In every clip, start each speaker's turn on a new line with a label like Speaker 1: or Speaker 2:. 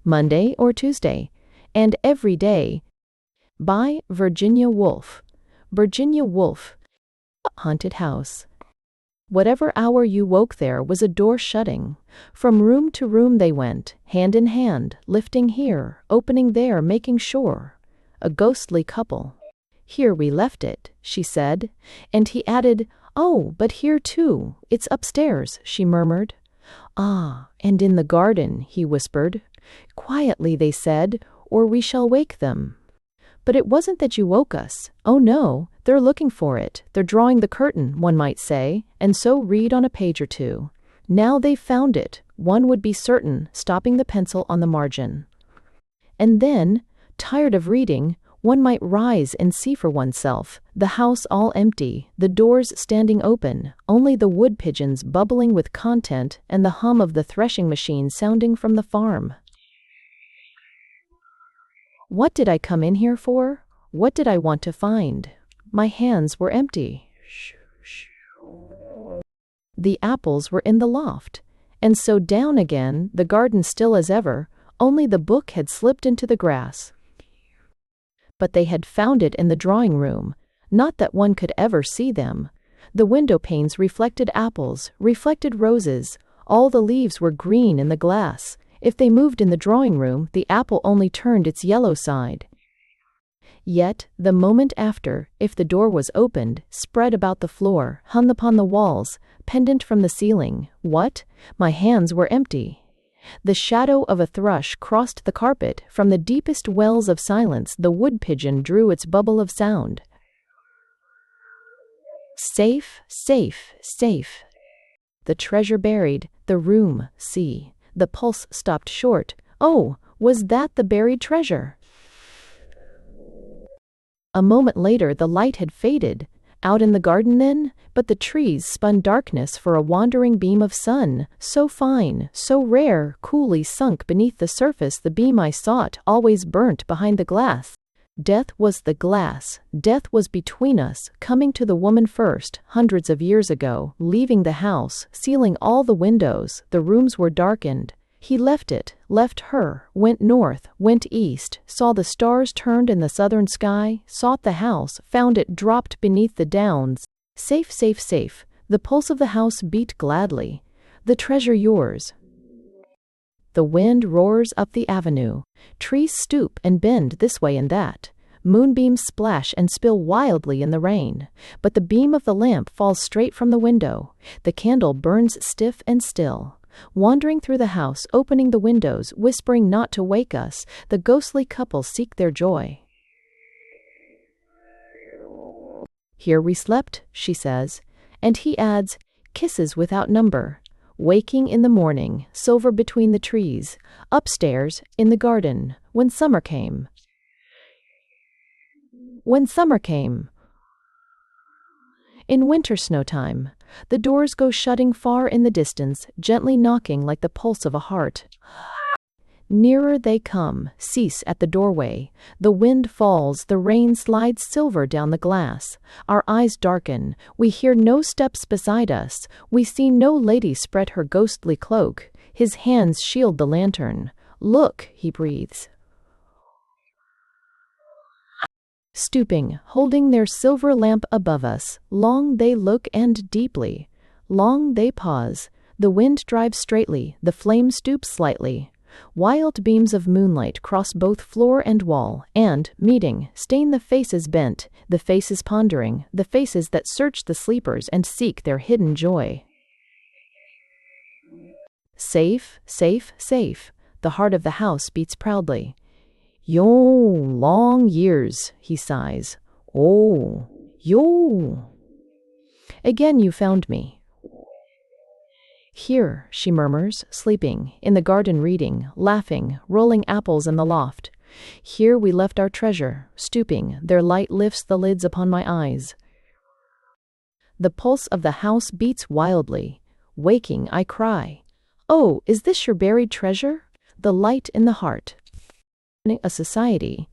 Speaker 1: Monday or Tuesday, and every day. By Virginia Woolf. Virginia Woolf. Haunted House. Whatever hour you woke, there was a door shutting. From room to room they went, hand in hand, lifting here, opening there, making sure. A ghostly couple. Here we left it, she said, and he added, "Oh, but here too, it's upstairs," she murmured. "Ah, and in the garden," he whispered. "Quietly," they said, "or we shall wake them." "But it wasn't that you woke us." "Oh no, they're looking for it. They're drawing the curtain," one might say, and so read on a page or two. "Now they've found it," one would be certain, stopping the pencil on the margin. And then, tired of reading, one might rise and see for oneself, the house all empty, the doors standing open, only the wood pigeons bubbling with content and the hum of the threshing machine sounding from the farm. What did I come in here for? What did I want to find? My hands were empty. The apples were in the loft, and so down again, the garden still as ever, only the book had slipped into the grass. But they had found it in the drawing room, not that one could ever see them. The window panes reflected apples, reflected roses, all the leaves were green in the glass. If they moved in the drawing room, the apple only turned its yellow side. Yet, the moment after, if the door was opened, spread about the floor, hung upon the walls, pendant from the ceiling, what? My hands were empty. The shadow of a thrush crossed the carpet. From the deepest wells of silence, the wood pigeon drew its bubble of sound. Safe, safe, safe. The treasure buried, the room, see. The pulse stopped short. Oh, was that the buried treasure? A moment later the light had faded. Out in the garden then? But the trees spun darkness for a wandering beam of sun, so fine, so rare, coolly sunk beneath the surface. The beam I sought, always burnt behind the glass. Death was the glass. Death was between us, coming to the woman first, hundreds of years ago, leaving the house, sealing all the windows. The rooms were darkened. He left it, left her, went north, went east, saw the stars turned in the southern sky, sought the house, found it dropped beneath the downs. Safe, safe, safe. The pulse of the house beat gladly. The treasure yours. The wind roars up the avenue. Trees stoop and bend this way and that. Moonbeams splash and spill wildly in the rain. But the beam of the lamp falls straight from the window. The candle burns stiff and still. Wandering through the house, opening the windows, whispering not to wake us, the ghostly couple seek their joy. Here we slept, she says, and he adds, kisses without number. Waking in the morning, silver between the trees, upstairs, in the garden, when summer came. When summer came. In winter snow time, the doors go shutting far in the distance, gently knocking like the pulse of a heart. Nearer they come, cease at the doorway. The wind falls, the rain slides silver down the glass. Our eyes darken. We hear no steps beside us. We see no lady spread her ghostly cloak. His hands shield the lantern. Look, he breathes. Stooping, holding their silver lamp above us, long they look and deeply. Long they pause. The wind drives straightly, the flame stoops slightly. Wild beams of moonlight cross both floor and wall, and, meeting, stain the faces bent, the faces pondering, the faces that search the sleepers and seek their hidden joy. Safe, safe, safe. The heart of the house beats proudly. Yo, long years, he sighs. Oh, yo. Again you found me. Here, she murmurs, sleeping, in the garden reading, laughing, rolling apples in the loft. Here we left our treasure, stooping, their light lifts the lids upon my eyes. The pulse of the house beats wildly. Waking, I cry, "Oh, is this your buried treasure?" The light in the heart. A society.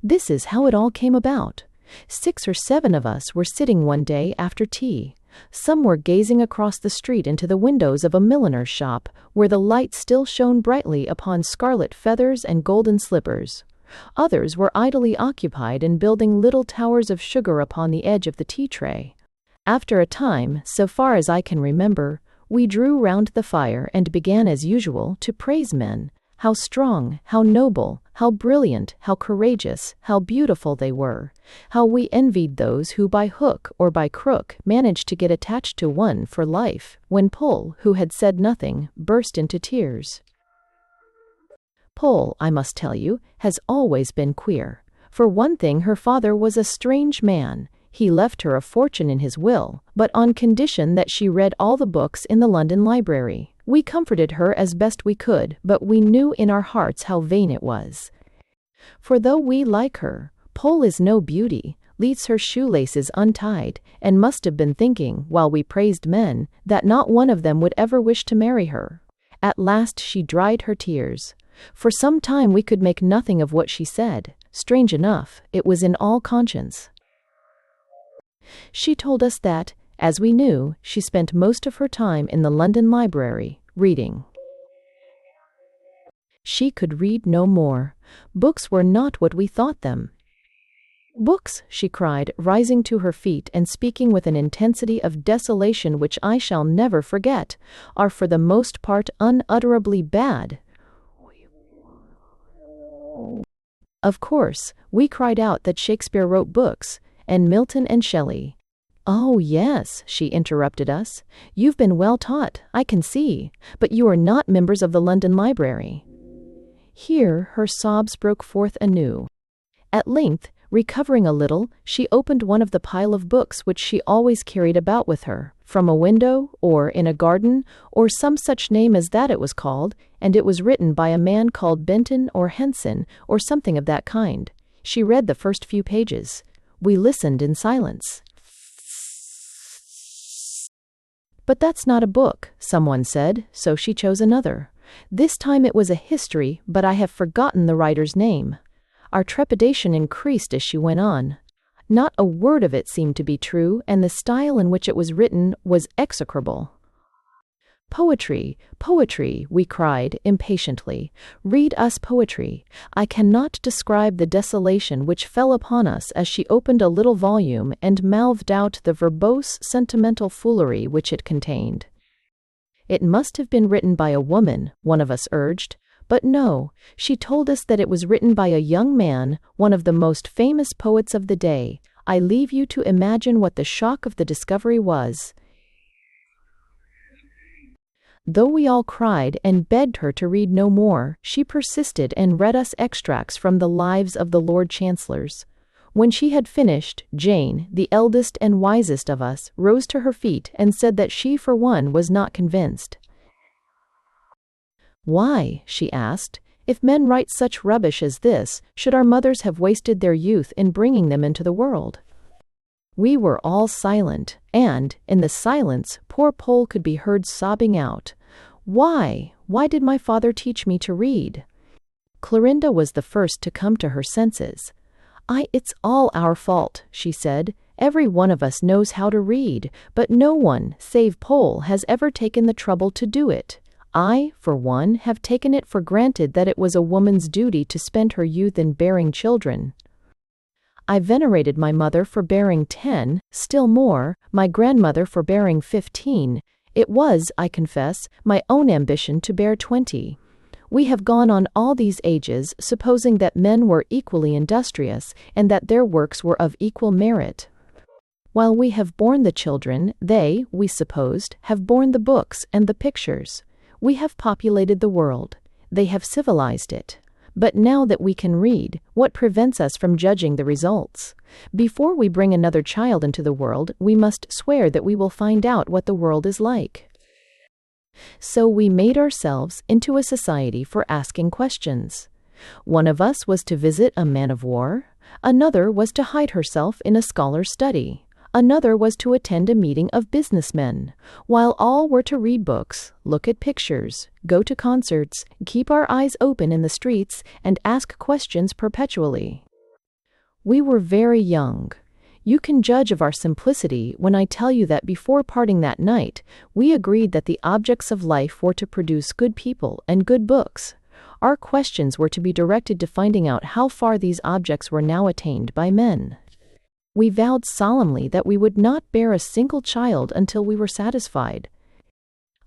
Speaker 1: This is how it all came about. 6 or 7 of us were sitting one day after tea. Some were gazing across the street into the windows of a milliner's shop, where the light still shone brightly upon scarlet feathers and golden slippers. Others were idly occupied in building little towers of sugar upon the edge of the tea tray. After a time, so far as I can remember, we drew round the fire and began as usual to praise men. How strong, how noble, how brilliant, how courageous, how beautiful they were. How we envied those who by hook or by crook managed to get attached to one for life, when Poll, who had said nothing, burst into tears. Poll, I must tell you, has always been queer. For one thing, her father was a strange man. He left her a fortune in his will, but on condition that she read all the books in the London Library. We comforted her as best we could, but we knew in our hearts how vain it was. For though we like her, Poll is no beauty, leaves her shoelaces untied, and must have been thinking, while we praised men, that not one of them would ever wish to marry her. At last she dried her tears. For some time we could make nothing of what she said. Strange enough, it was in all conscience. She told us that, as we knew, she spent most of her time in the London Library, reading. She could read no more. Books were not what we thought them. Books, she cried, rising to her feet and speaking with an intensity of desolation which I shall never forget, are for the most part unutterably bad. Of course, we cried out that Shakespeare wrote books, and Milton and Shelley. Oh, yes, she interrupted us. You've been well taught, I can see, but you are not members of the London Library. Here her sobs broke forth anew. At length, recovering a little, she opened one of the pile of books which she always carried about with her, from a window, or in a garden, or some such name as that it was called, and it was written by a man called Benton or Henson, or something of that kind. She read the first few pages. We listened in silence. But that's not a book, someone said, so she chose another. This time it was a history, but I have forgotten the writer's name. Our trepidation increased as she went on. Not a word of it seemed to be true, and the style in which it was written was execrable. Poetry, poetry, we cried impatiently. Read us poetry. I cannot describe the desolation which fell upon us as she opened a little volume and mouthed out the verbose, sentimental foolery which it contained. It must have been written by a woman, one of us urged. But no, she told us that it was written by a young man, one of the most famous poets of the day. I leave you to imagine what the shock of the discovery was. Though we all cried and begged her to read no more, she persisted and read us extracts from the lives of the Lord Chancellors. When she had finished, Jane, the eldest and wisest of us, rose to her feet and said that she for one was not convinced. Why, she asked, if men write such rubbish as this, should our mothers have wasted their youth in bringing them into the world? We were all silent, and, in the silence, poor Poll could be heard sobbing out, Why did my father teach me to read? Clorinda was the first to come to her senses. It's all our fault, she said. Every one of us knows how to read, but no one, save Poll, has ever taken the trouble to do it. I, for one, have taken it for granted that it was a woman's duty to spend her youth in bearing children. I venerated my mother for bearing 10, still more, my grandmother for bearing 15. It was, I confess, my own ambition to bear 20. We have gone on all these ages, supposing that men were equally industrious, and that their works were of equal merit. While we have borne the children, they, we supposed, have borne the books and the pictures. We have populated the world. They have civilized it. But now that we can read, what prevents us from judging the results? Before we bring another child into the world, we must swear that we will find out what the world is like. So we made ourselves into a society for asking questions. One of us was to visit a man-of-war. Another was to hide herself in a scholar's study. Another was to attend a meeting of businessmen, while all were to read books, look at pictures, go to concerts, keep our eyes open in the streets, and ask questions perpetually. We were very young. You can judge of our simplicity when I tell you that before parting that night, we agreed that the objects of life were to produce good people and good books. Our questions were to be directed to finding out how far these objects were now attained by men. We vowed solemnly that we would not bear a single child until we were satisfied.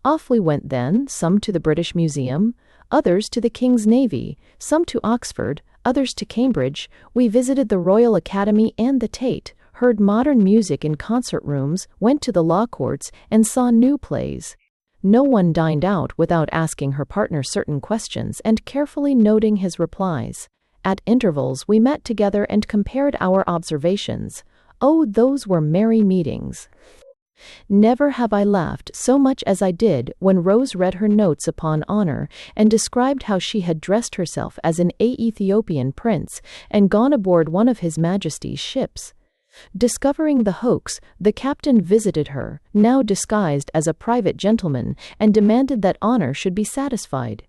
Speaker 1: Off we went then, some to the British Museum, others to the King's Navy, some to Oxford, others to Cambridge. We visited the Royal Academy and the Tate, heard modern music in concert rooms, went to the law courts, and saw new plays. No one dined out without asking her partner certain questions and carefully noting his replies. At intervals we met together and compared our observations. Oh, those were merry meetings! Never have I laughed so much as I did when Rose read her notes upon honor and described how she had dressed herself as an Ethiopian prince and gone aboard one of His Majesty's ships. Discovering the hoax, the captain visited her, now disguised as a private gentleman, and demanded that honor should be satisfied.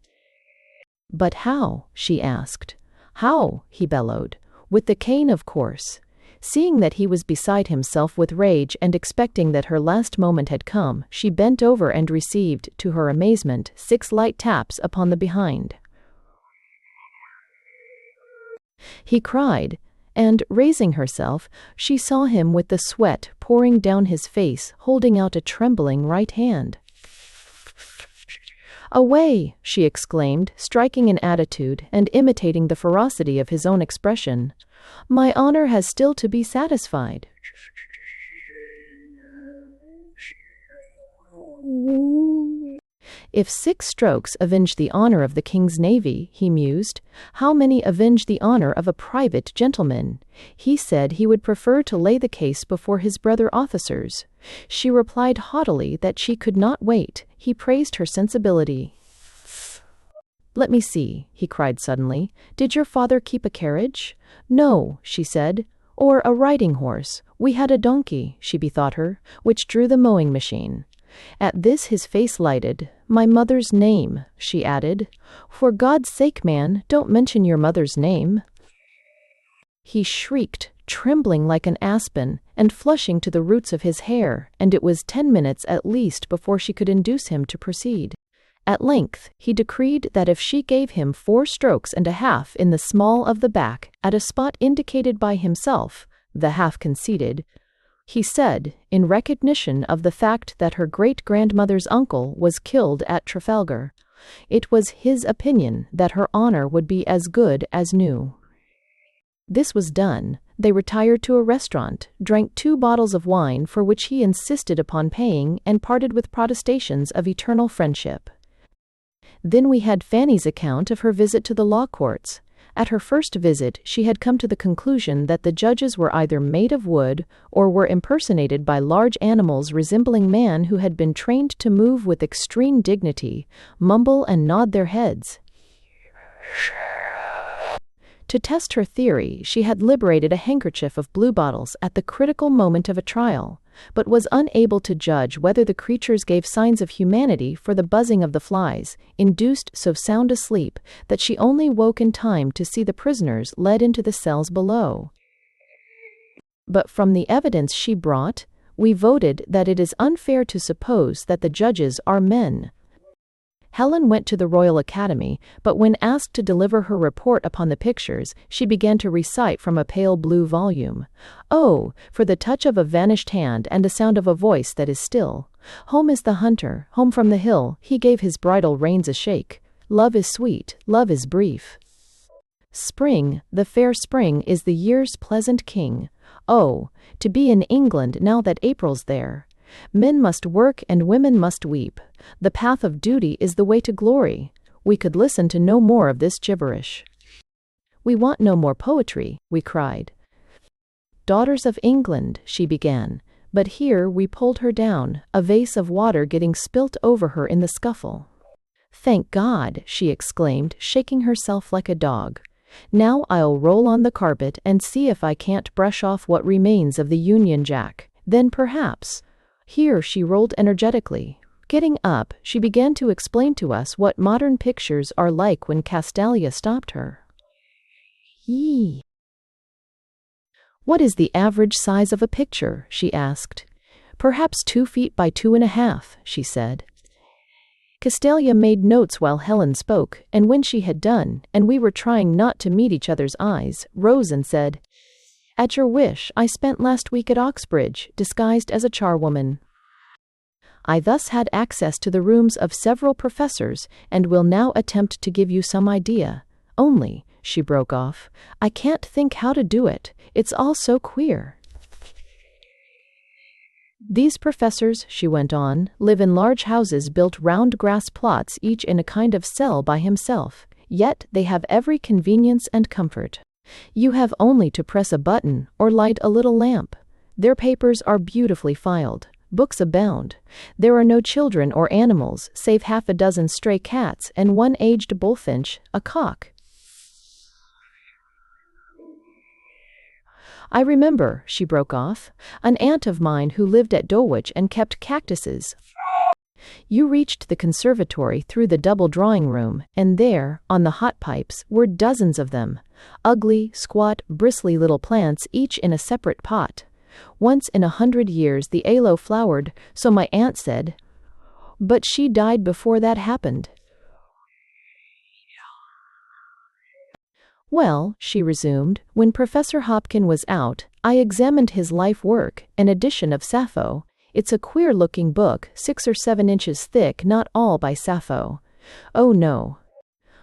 Speaker 1: "But how?" she asked. "How?" he bellowed. "With the cane, of course." Seeing that he was beside himself with rage and expecting that her last moment had come, she bent over and received, to her amazement, 6 light taps upon the behind. He cried, and, raising herself, she saw him with the sweat pouring down his face, holding out a trembling right hand. "Away!" she exclaimed, striking an attitude and imitating the ferocity of his own expression. "My honor has still to be satisfied." If 6 strokes avenge the honor of the King's Navy, he mused, how many avenge the honor of a private gentleman? He said he would prefer to lay the case before his brother officers. She replied haughtily that she could not wait. He praised her sensibility. "Let me see," he cried suddenly. "Did your father keep a carriage?" "No," she said. "Or a riding horse?" "We had a donkey," she bethought her, "which drew the mowing machine." At this his face lighted. "My mother's name," she added. "For God's sake, man, don't mention your mother's name." He shrieked, trembling like an aspen, and flushing to the roots of his hair, and it was 10 minutes at least before she could induce him to proceed. At length, he decreed that if she gave him 4 strokes and a half in the small of the back, at a spot indicated by himself, the half conceded, he said, in recognition of the fact that her great-grandmother's uncle was killed at Trafalgar, it was his opinion that her honor would be as good as new. This was done. They retired to a restaurant, drank 2 bottles of wine for which he insisted upon paying, and parted with protestations of eternal friendship. Then we had Fanny's account of her visit to the law courts. At her first visit, she had come to the conclusion that the judges were either made of wood or were impersonated by large animals resembling man who had been trained to move with extreme dignity, mumble and nod their heads. To test her theory, she had liberated a handkerchief of bluebottles at the critical moment of a trial, but was unable to judge whether the creatures gave signs of humanity for the buzzing of the flies, induced so sound a sleep that she only woke in time to see the prisoners led into the cells below. But from the evidence she brought, we voted that it is unfair to suppose that the judges are men. Helen went to the Royal Academy, but when asked to deliver her report upon the pictures, she began to recite from a pale blue volume. "Oh, for the touch of a vanished hand and the sound of a voice that is still. Home is the hunter, home from the hill, he gave his bridle reins a shake. Love is sweet, love is brief. Spring, the fair spring, is the year's pleasant king. Oh, to be in England now that April's there. Men must work and women must weep. The path of duty is the way to glory." We could listen to no more of this gibberish. "We want no more poetry," we cried. "Daughters of England," she began, but here we pulled her down, a vase of water getting spilt over her in the scuffle. "Thank God," she exclaimed, shaking herself like a dog. "Now I'll roll on the carpet and see if I can't brush off what remains of the Union Jack. Then perhaps—" Here she rolled energetically. Getting up, she began to explain to us what modern pictures are like when Castalia stopped her. What is the average size of a picture? She asked. Perhaps 2 feet by 2.5, she said. Castalia made notes while Helen spoke, and when she had done, and we were trying not to meet each other's eyes, rose and said, At your wish, I spent last week at Oxbridge, disguised as a charwoman. I thus had access to the rooms of several professors, and will now attempt to give you some idea. Only, she broke off, I can't think how to do it. It's all so queer. These professors, she went on, live in large houses built round grass plots, each in a kind of cell by himself, yet they have every convenience and comfort. You have only to press a button or light a little lamp. Their papers are beautifully filed. Books abound. There are no children or animals, save 6 stray cats and 1 aged bullfinch, a cock. I remember, she broke off, an aunt of mine who lived at Dulwich and kept cactuses. You reached the conservatory through the double drawing-room, and there, on the hot pipes, were dozens of them. Ugly, squat, bristly little plants, each in a separate pot. Once in 100 years the aloe flowered, so my aunt said. But she died before that happened. Well, she resumed, when Professor Hopkin was out, I examined his life work, an edition of Sappho. It's a queer-looking book, 6 or 7 inches thick, not all by Sappho. Oh no.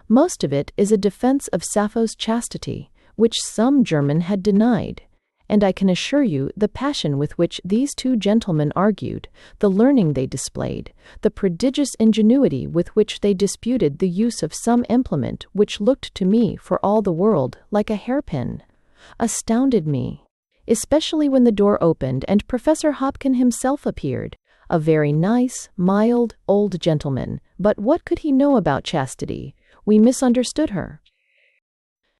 Speaker 1: Most of it is a defense of Sappho's chastity, which some German had denied. And I can assure you the passion with which these 2 gentlemen argued, the learning they displayed, the prodigious ingenuity with which they disputed the use of some implement which looked to me for all the world like a hairpin, astounded me, especially when the door opened and Professor Hopkin himself appeared, a very nice, mild, old gentleman, but what could he know about chastity? We misunderstood her.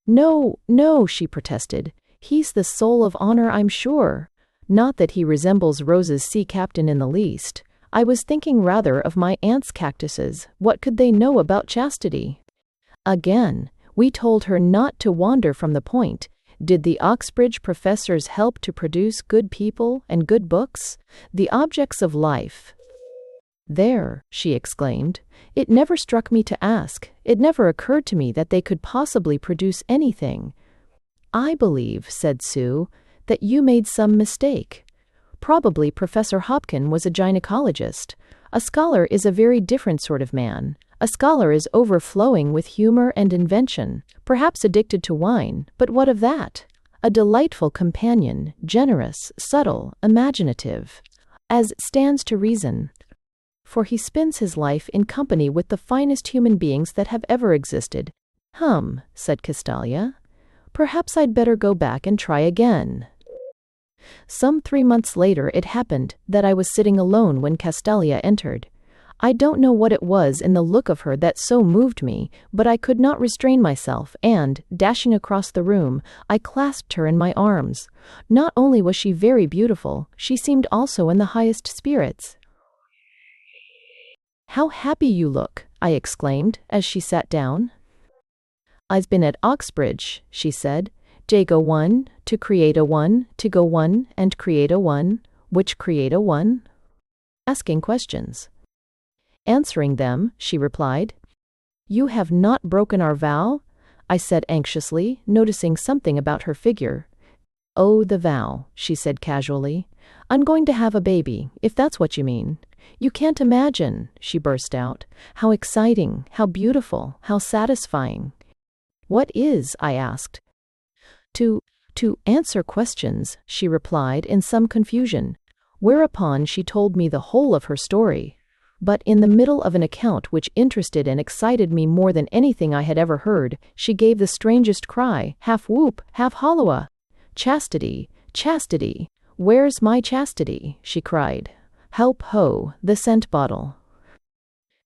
Speaker 1: No, no, she protested. He's the soul of honor, I'm sure. Not that he resembles Rose's sea captain in the least. I was thinking rather of my aunt's cactuses. What could they know about chastity? Again, we told her not to wander from the point. Did the Oxbridge professors help to produce good people and good books? The objects of life. There, she exclaimed. It never struck me to ask. It never occurred to me that they could possibly produce anything. I believe, said Sue, that you made some mistake. Probably Professor Hopkin was a gynecologist. A scholar is a very different sort of man. A scholar is overflowing with humor and invention, perhaps addicted to wine, but what of that? A delightful companion, generous, subtle, imaginative, as stands to reason. For he spends his life in company with the finest human beings that have ever existed. Said Castalia. Perhaps I'd better go back and try again. Some 3 months later it happened that I was sitting alone when Castalia entered. I don't know what it was in the look of her that so moved me, but I could not restrain myself, and, dashing across the room, I clasped her in my arms. Not only was she very beautiful, she seemed also in the highest spirits. How happy you look, I exclaimed, as she sat down. I've been at Oxbridge, she said. Jago 1, to create a 1, to go 1, and create a 1, which create a 1? Asking questions. Answering them, she replied. You have not broken our vow? I said anxiously, noticing something about her figure. Oh, the vow, she said casually. I'm going to have a baby, if that's what you mean. You can't imagine, she burst out, how exciting, how beautiful, how satisfying. What is? I asked. To answer questions, she replied in some confusion, whereupon she told me the whole of her story. But in the middle of an account which interested and excited me more than anything I had ever heard, she gave the strangest cry, half whoop, half holloa. Chastity, chastity, where's my chastity? She cried. Help ho, the scent bottle.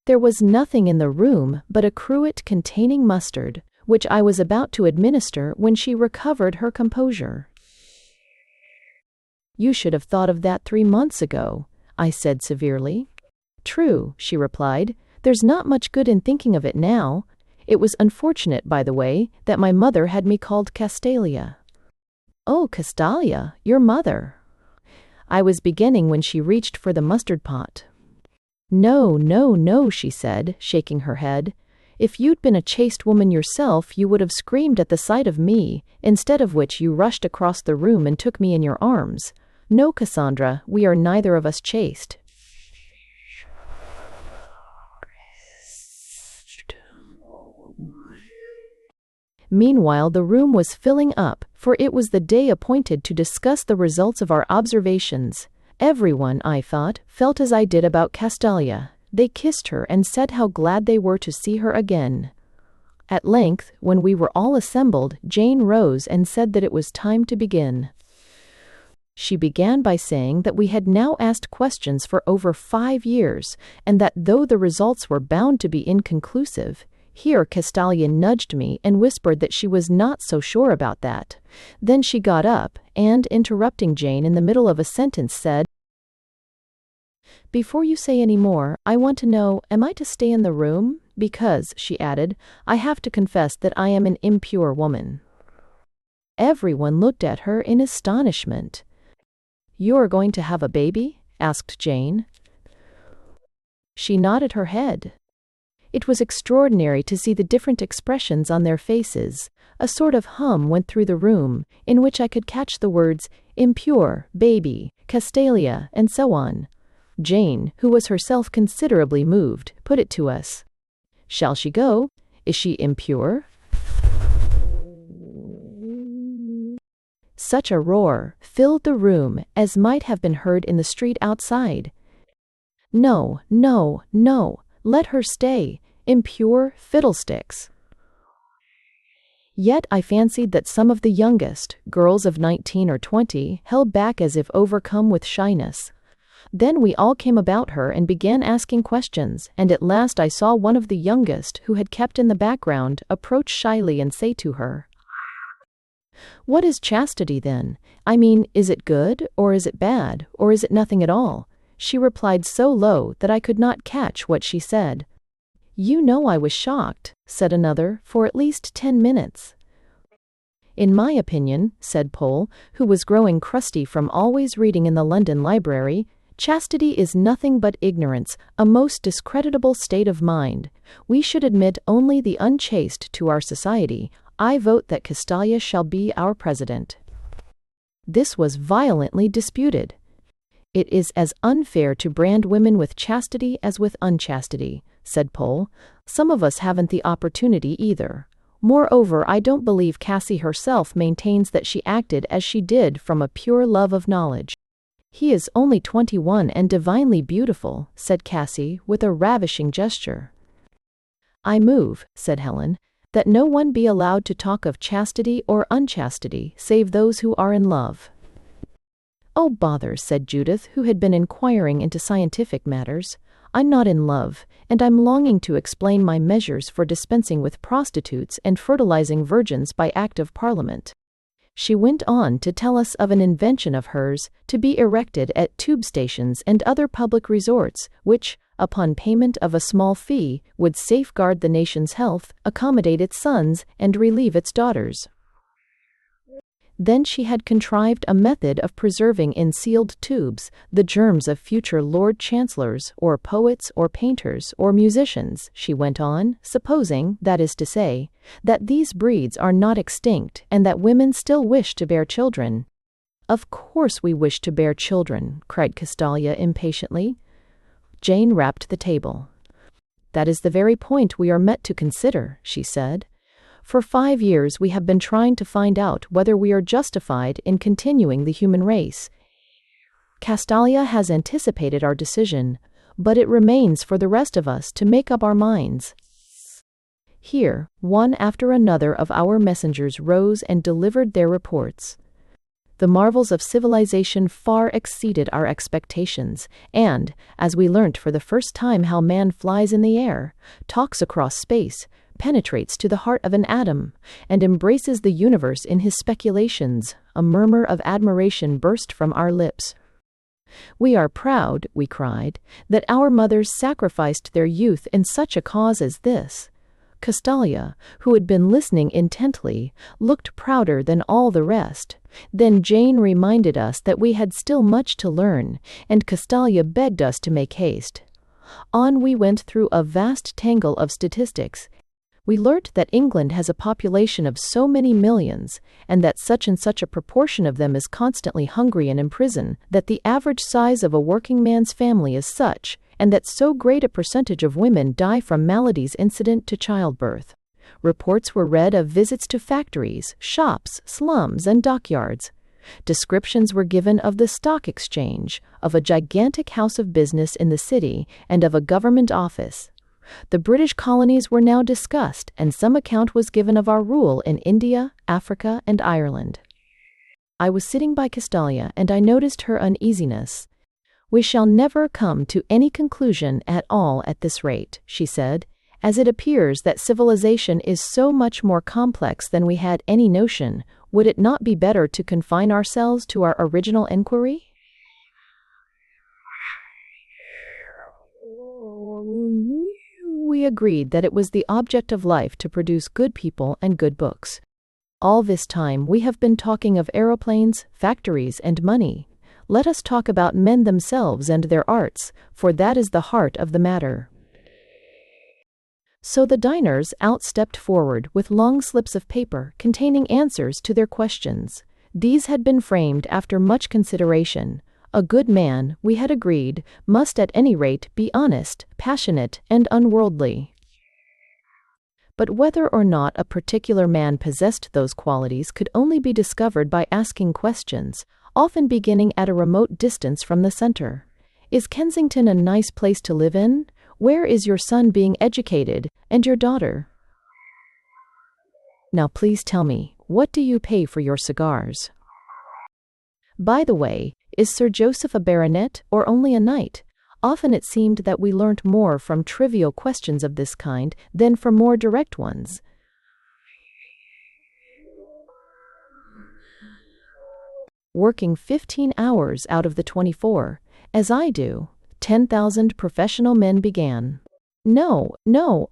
Speaker 1: There was nothing in the room but a cruet containing mustard, which I was about to administer when she recovered her composure. You should have thought of that 3 months ago, I said severely. True, she replied. There's not much good in thinking of it now. It was unfortunate, by the way, that my mother had me called Castalia. Oh, Castalia, your mother. I was beginning when she reached for the mustard pot. No, no, no, she said, shaking her head. If you'd been a chaste woman yourself, you would have screamed at the sight of me, instead of which you rushed across the room and took me in your arms. No, Cassandra, we are neither of us chaste. Meanwhile, the room was filling up, for it was the day appointed to discuss the results of our observations. Everyone, I thought, felt as I did about Castalia. They kissed her and said how glad they were to see her again. At length, when we were all assembled, Jane rose and said that it was time to begin. She began by saying that we had now asked questions for over 5 years, and that though the results were bound to be inconclusive, here Castalia nudged me and whispered that she was not so sure about that. Then she got up, and, interrupting Jane in the middle of a sentence, said, "Before you say any more, I want to know, am I to stay in the room? Because," she added, "I have to confess that I am an impure woman." Everyone looked at her in astonishment. "You're going to have a baby?" asked Jane. She nodded her head. It was extraordinary to see the different expressions on their faces. A sort of hum went through the room, in which I could catch the words impure, baby, Castalia, and so on. Jane, who was herself considerably moved, put it to us. "Shall she go? Is she impure?" Such a roar filled the room as might have been heard in the street outside. "No, no, no, let her stay. Impure fiddlesticks." Yet I fancied that some of the youngest, girls of 19 or 20, held back as if overcome with shyness. Then we all came about her and began asking questions, and at last I saw one of the youngest, who had kept in the background, approach shyly and say to her, "What is chastity, then? I mean, is it good, or is it bad, or is it nothing at all?" She replied so low that I could not catch what she said. "You know I was shocked," said another, "for at least 10 minutes. "In my opinion," said Pole, who was growing crusty from always reading in the London Library, "chastity is nothing but ignorance, a most discreditable state of mind. We should admit only the unchaste to our society. I vote that Castalia shall be our president." This was violently disputed. "It is as unfair to brand women with chastity as with unchastity," said Pole. "Some of us haven't the opportunity either. Moreover, I don't believe Cassie herself maintains that she acted as she did from a pure love of knowledge." "He is only 21 and divinely beautiful," said Cassie, with a ravishing gesture. "I move," said Helen, "that no one be allowed to talk of chastity or unchastity, save those who are in love." "Oh, bother," said Judith, who had been inquiring into scientific matters. "I'm not in love, and I'm longing to explain my measures for dispensing with prostitutes and fertilizing virgins by Act of Parliament." She went on to tell us of an invention of hers to be erected at tube stations and other public resorts, which, upon payment of a small fee, would safeguard the nation's health, accommodate its sons, and relieve its daughters. Then she had contrived a method of preserving in sealed tubes the germs of future Lord Chancellors, or poets, or painters, or musicians, she went on, supposing, that is to say, that these breeds are not extinct and that women still wish to bear children. "Of course we wish to bear children," cried Castalia impatiently. Jane rapped the table. "That is the very point we are met to consider," she said. "For 5 years we have been trying to find out whether we are justified in continuing the human race. Castalia has anticipated our decision, but it remains for the rest of us to make up our minds." Here, one after another of our messengers rose and delivered their reports. The marvels of civilization far exceeded our expectations, and, as we learnt for the first time how man flies in the air, talks across space, penetrates to the heart of an atom, and embraces the universe in his speculations, a murmur of admiration burst from our lips. "We are proud," we cried, "that our mothers sacrificed their youth in such a cause as this." Castalia, who had been listening intently, looked prouder than all the rest. Then Jane reminded us that we had still much to learn, and Castalia begged us to make haste. On we went through a vast tangle of statistics. We learnt that England has a population of so many millions, and that such and such a proportion of them is constantly hungry and in prison, that the average size of a working man's family is such, and that so great a percentage of women die from maladies incident to childbirth. Reports were read of visits to factories, shops, slums, and dockyards. Descriptions were given of the stock exchange, of a gigantic house of business in the city, and of a government office. The British colonies were now discussed, and some account was given of our rule in India, Africa, and Ireland. I was sitting by Castalia, and I noticed her uneasiness. "We shall never come to any conclusion at all at this rate," she said, "as it appears that civilization is so much more complex than we had any notion. Would it not be better to confine ourselves to our original enquiry?" We agreed that it was the object of life to produce good people and good books. All this time we have been talking of aeroplanes, factories, and money. Let us talk about men themselves and their arts, for that is the heart of the matter. So the diners outstepped forward with long slips of paper containing answers to their questions. These had been framed after much consideration. A good man, we had agreed, must at any rate be honest, passionate, and unworldly. But whether or not a particular man possessed those qualities could only be discovered by asking questions, often beginning at a remote distance from the center. Is Kensington a nice place to live in? Where is your son being educated, and your daughter? Now please tell me, what do you pay for your cigars? By the way, is Sir Joseph a baronet or only a knight? Often it seemed that we learnt more from trivial questions of this kind than from more direct ones. Working 15 hours out of the 24, as I do, 10,000 professional men began. No,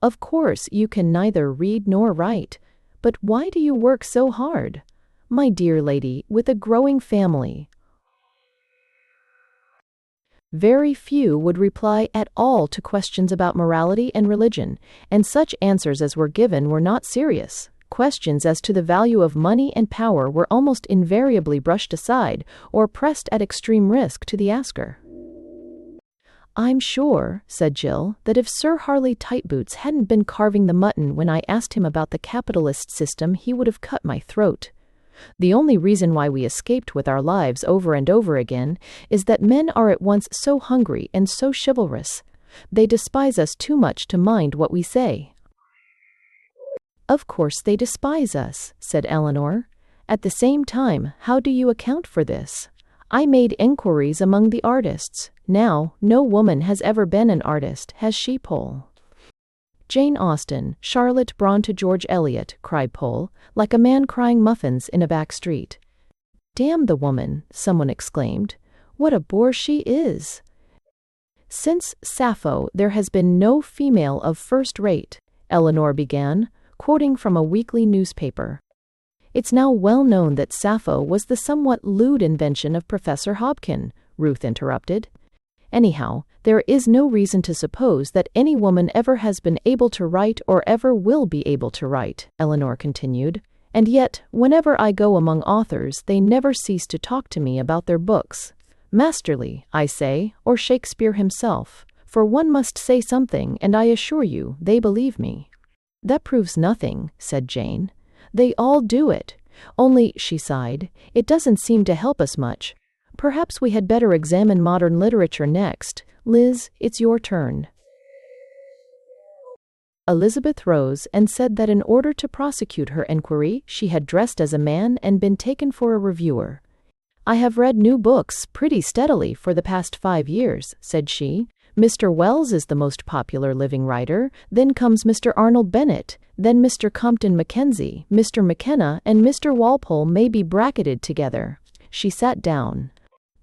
Speaker 1: of course you can neither read nor write. But why do you work so hard? My dear lady, with a growing family. Very few would reply at all to questions about morality and religion, and such answers as were given were not serious. Questions as to the value of money and power were almost invariably brushed aside or pressed at extreme risk to the asker. "I'm sure," said Jill, "that if Sir Harley Tightboots hadn't been carving the mutton when I asked him about the capitalist system, he would have cut my throat. The only reason why we escaped with our lives over and over again is that men are at once so hungry and so chivalrous. They despise us too much to mind what we say." "Of course they despise us," said Eleanor. "At the same time, how do you account for this? I made enquiries among the artists. Now, no woman has ever been an artist, has she, Pole?" "Jane Austen, Charlotte Brontë, George Eliot," cried Pole, like a man crying muffins in a back street. "Damn the woman," someone exclaimed. "What a bore she is!" "Since Sappho there has been no female of first rate," Eleanor began, quoting from a weekly newspaper. "It's now well known that Sappho was the somewhat lewd invention of Professor Hobkin," Ruth interrupted. "Anyhow, there is no reason to suppose that any woman ever has been able to write or ever will be able to write," Eleanor continued. "And yet, whenever I go among authors, they never cease to talk to me about their books. Masterly, I say, or Shakespeare himself, for one must say something, and I assure you, they believe me." "That proves nothing," said Jane. "They all do it. Only," she sighed, "it doesn't seem to help us much. Perhaps we had better examine modern literature next. Liz, it's your turn." Elizabeth rose and said that in order to prosecute her enquiry, she had dressed as a man and been taken for a reviewer. "I have read new books pretty steadily for the past 5 years," said she. "Mr. Wells is the most popular living writer, then comes Mr. Arnold Bennett, then Mr. Compton Mackenzie, Mr. McKenna, and Mr. Walpole may be bracketed together." She sat down.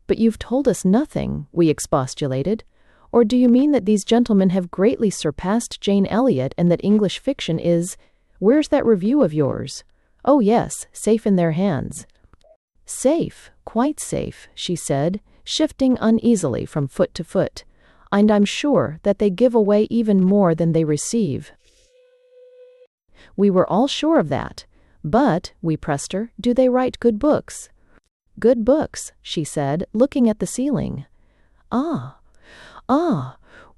Speaker 1: "But you've told us nothing," we expostulated. "Or do you mean that these gentlemen have greatly surpassed Jane Elliott and that English fiction is— Where's that review of yours?" "Oh yes, safe in their hands." Safe, quite safe, she said, shifting uneasily from foot to foot. And I'm sure that they give away even more than they receive. We were all sure of that. But, we pressed her, do they write good books? Good books, she said, looking at the ceiling. Ah,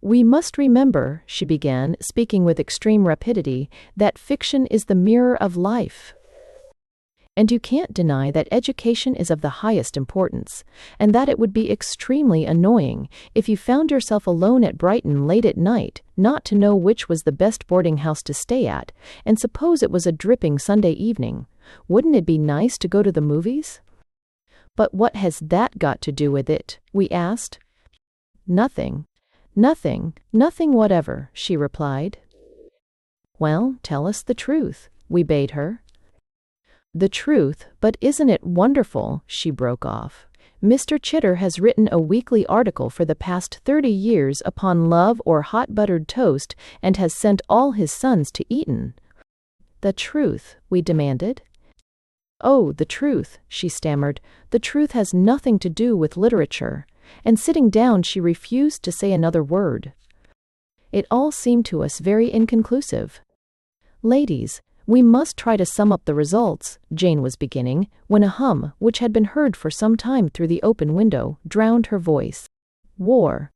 Speaker 1: we must remember, she began, speaking with extreme rapidity, that fiction is the mirror of life. And you can't deny that education is of the highest importance, and that it would be extremely annoying if you found yourself alone at Brighton late at night, not to know which was the best boarding house to stay at, and suppose it was a dripping Sunday evening. Wouldn't it be nice to go to the movies? But what has that got to do with it? We asked. Nothing whatever, she replied. Well, tell us the truth, we bade her. The truth, but isn't it wonderful, she broke off. Mr. Chitter has written a weekly article for the past 30 years upon love or hot buttered toast and has sent all his sons to Eton. The truth, we demanded. Oh, the truth, she stammered. The truth has nothing to do with literature. And sitting down, she refused to say another word. It all seemed to us very inconclusive. Ladies, we must try to sum up the results, Jane was beginning, when a hum, which had been heard for some time through the open window, drowned her voice. War.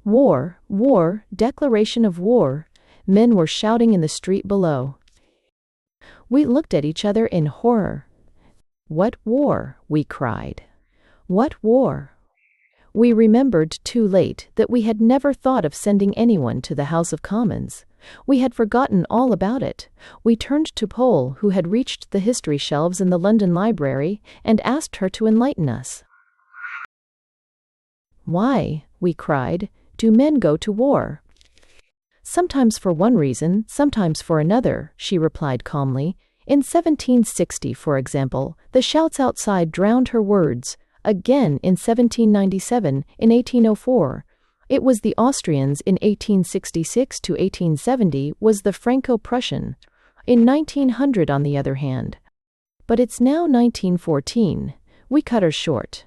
Speaker 1: War, war, declaration of war. Men were shouting in the street below. We looked at each other in horror. What war? We cried. What war? We remembered too late that we had never thought of sending anyone to the House of Commons. We had forgotten all about it. We turned to Pole, who had reached the history shelves in the London Library, and asked her to enlighten us. Why, we cried, do men go to war? Sometimes for one reason, sometimes for another, she replied calmly. In 1760, for example, the shouts outside drowned her words. Again in 1797, in 1804. It was the Austrians in 1866 to 1870 was the Franco-Prussian. In 1900, on the other hand. But it's now 1914. We cut her short.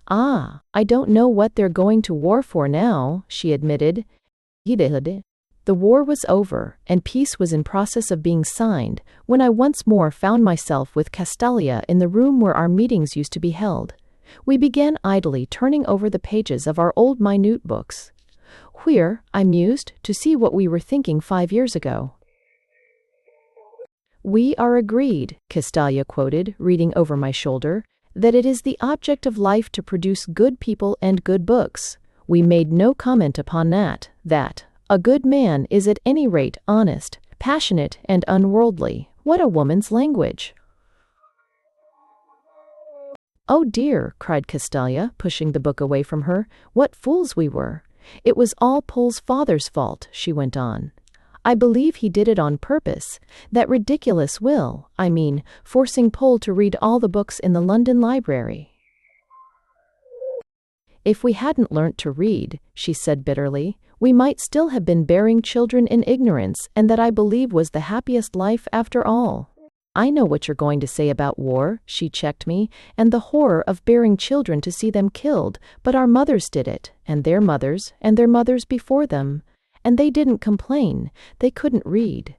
Speaker 1: Ah, I don't know what they're going to war for now, she admitted. The war was over, and peace was in process of being signed, when I once more found myself with Castalia in the room where our meetings used to be held. We began idly turning over the pages of our old minute books. Queer, I mused, to see what we were thinking 5 years ago. We are agreed, Castalia quoted, reading over my shoulder, that it is the object of life to produce good people and good books. We made no comment upon that. A good man is at any rate honest, passionate, and unworldly. What a woman's language! Oh dear, cried Castalia, pushing the book away from her. What fools we were! It was all Pole's father's fault, she went on. I believe he did it on purpose. That ridiculous will, forcing Pole to read all the books in the London Library. If we hadn't learnt to read, she said bitterly, we might still have been bearing children in ignorance, and that I believe was the happiest life after all. I know what you're going to say about war, she checked me, and the horror of bearing children to see them killed, but our mothers did it, and their mothers before them. And they didn't complain, they couldn't read.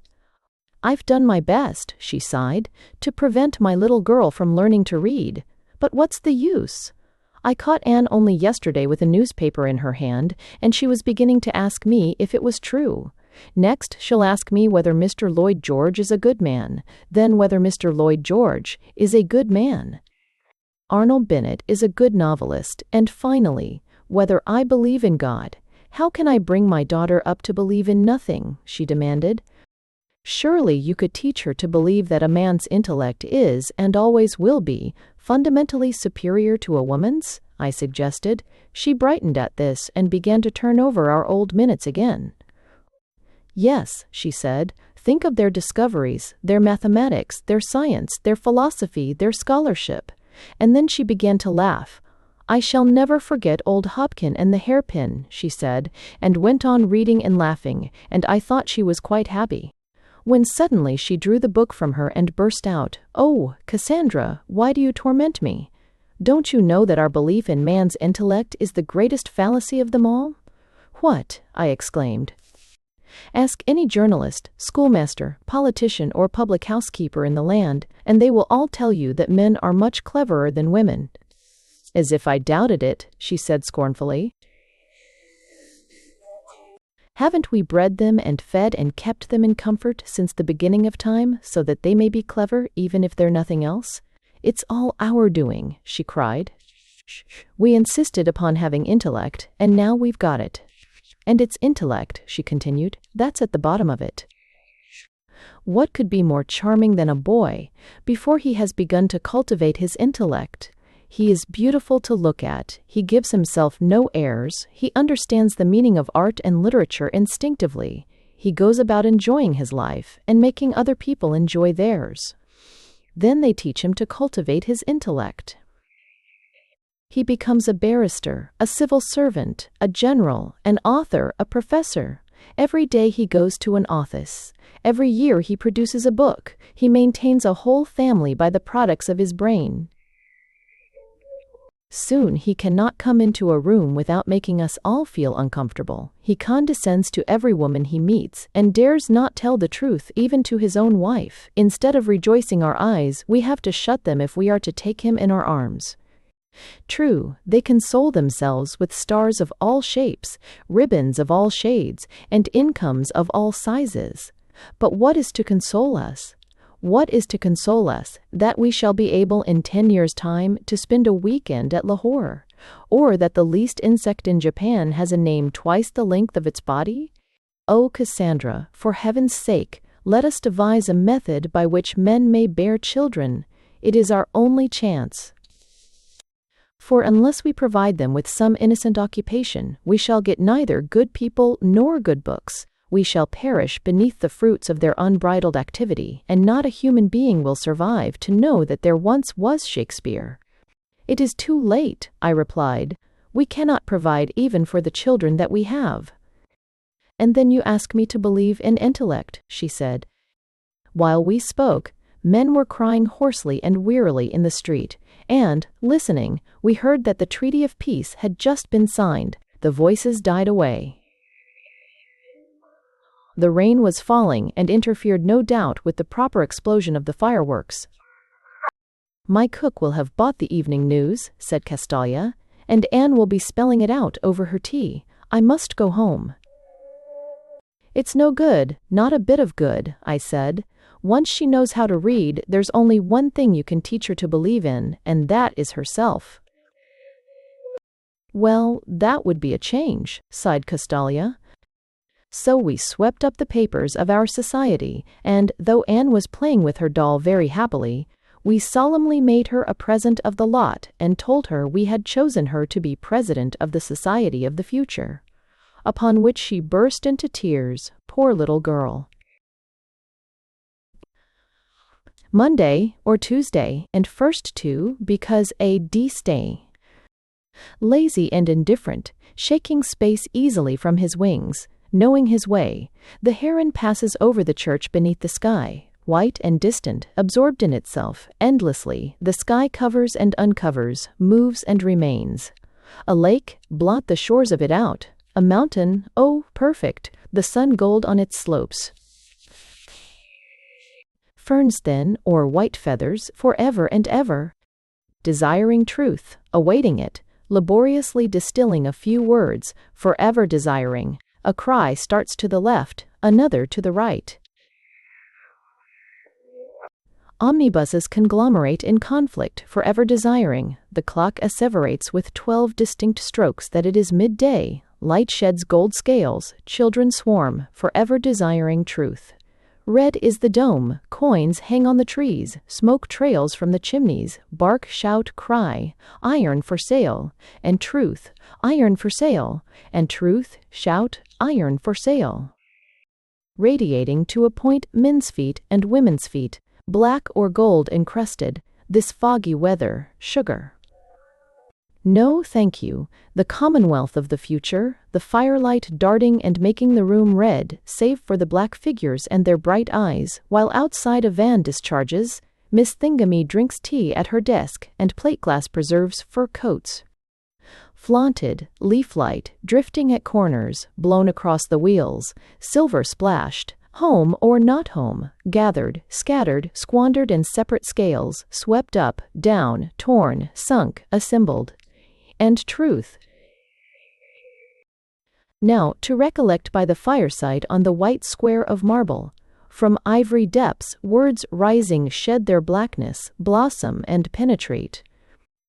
Speaker 1: I've done my best, she sighed, to prevent my little girl from learning to read. But what's the use? I caught Anne only yesterday with a newspaper in her hand, and she was beginning to ask me if it was true. Next, she'll ask me whether Mr. Lloyd George is a good man, then whether Mr. Lloyd George is a good man. Arnold Bennett is a good novelist, and finally, whether I believe in God. How can I bring my daughter up to believe in nothing? She demanded. Surely you could teach her to believe that a man's intellect is, and always will be, fundamentally superior to a woman's? I suggested. She brightened at this and began to turn over our old minutes again. Yes, she said, think of their discoveries, their mathematics, their science, their philosophy, their scholarship. And then she began to laugh. I shall never forget old Hopkin and the hairpin, she said, and went on reading and laughing, and I thought she was quite happy. when suddenly she drew the book from her and burst out, "Oh, Cassandra, why do you torment me? Don't you know that our belief in man's intellect is the greatest fallacy of them all?" "What?" I exclaimed. "Ask any journalist, schoolmaster, politician, or public housekeeper in the land, and they will all tell you that men are much cleverer than women." "As if I doubted it," she said scornfully. "Haven't we bred them and fed and kept them in comfort since the beginning of time, so that they may be clever even if they're nothing else? It's all our doing," she cried. "We insisted upon having intellect, and now we've got it. And it's intellect," she continued, "that's at the bottom of it. What could be more charming than a boy, before he has begun to cultivate his intellect? He is beautiful to look at, he gives himself no airs, he understands the meaning of art and literature instinctively, he goes about enjoying his life, and making other people enjoy theirs. Then they teach him to cultivate his intellect. He becomes a barrister, a civil servant, a general, an author, a professor. Every day he goes to an office. Every year he produces a book. He maintains a whole family by the products of his brain. Soon he cannot come into a room without making us all feel uncomfortable. He condescends to every woman he meets, and dares not tell the truth even to his own wife. Instead of rejoicing our eyes, we have to shut them if we are to take him in our arms. True, they console themselves with stars of all shapes, ribbons of all shades, and incomes of all sizes. But what is to console us? What is to console us? That we shall be able in 10 years' time to spend a weekend at Lahore? Or that the least insect in Japan has a name twice the length of its body? Oh, Cassandra, for heaven's sake, let us devise a method by which men may bear children. It is our only chance. For unless we provide them with some innocent occupation, we shall get neither good people nor good books. We shall perish beneath the fruits of their unbridled activity, and not a human being will survive to know that there once was Shakespeare." "It is too late," I replied. "We cannot provide even for the children that we have." "And then you ask me to believe in intellect," she said. While we spoke, men were crying hoarsely and wearily in the street, and, listening, we heard that the Treaty of Peace had just been signed. The voices died away. The rain was falling and interfered no doubt with the proper explosion of the fireworks. "My cook will have bought the evening news," said Castalia, "and Anne will be spelling it out over her tea. I must go home." "It's no good, not a bit of good," I said. "Once she knows how to read, there's only one thing you can teach her to believe in, and that is herself." "Well, that would be a change," sighed Castalia. So we swept up the papers of our society, and, though Anne was playing with her doll very happily, we solemnly made her a present of the lot and told her we had chosen her to be president of the society of the future. Upon which she burst into tears, poor little girl. Monday or Tuesday, and first two because a D-stay. Lazy and indifferent, shaking space easily from his wings, knowing his way, the heron passes over the church beneath the sky, white and distant, absorbed in itself, endlessly. The sky covers and uncovers, moves and remains. A lake, blot the shores of it out. A mountain, oh, perfect, the sun gold on its slopes. Ferns then, or white feathers, forever and ever. Desiring truth, awaiting it, laboriously distilling a few words, forever desiring. A cry starts to the left, another to the right. Omnibuses conglomerate in conflict, forever desiring. The clock asseverates with 12 distinct strokes that it is midday. Light sheds gold scales, children swarm, forever desiring truth. Red is the dome, coins hang on the trees, smoke trails from the chimneys, bark, shout, cry, iron for sale, and truth, iron for sale, and truth, shout, iron for sale. Radiating to a point men's feet and women's feet, black or gold encrusted, this foggy weather, sugar. No, thank you. The Commonwealth of the future, the firelight darting and making the room red, save for the black figures and their bright eyes, while outside a van discharges. Miss Thingamy drinks tea at her desk, and plate glass preserves fur coats. Flaunted, leaf light, drifting at corners, blown across the wheels, silver splashed, home or not home, gathered, scattered, squandered in separate scales, swept up, down, torn, sunk, assembled. And truth. Now, to recollect by the fireside on the white square of marble, from ivory depths words rising shed their blackness, blossom and penetrate.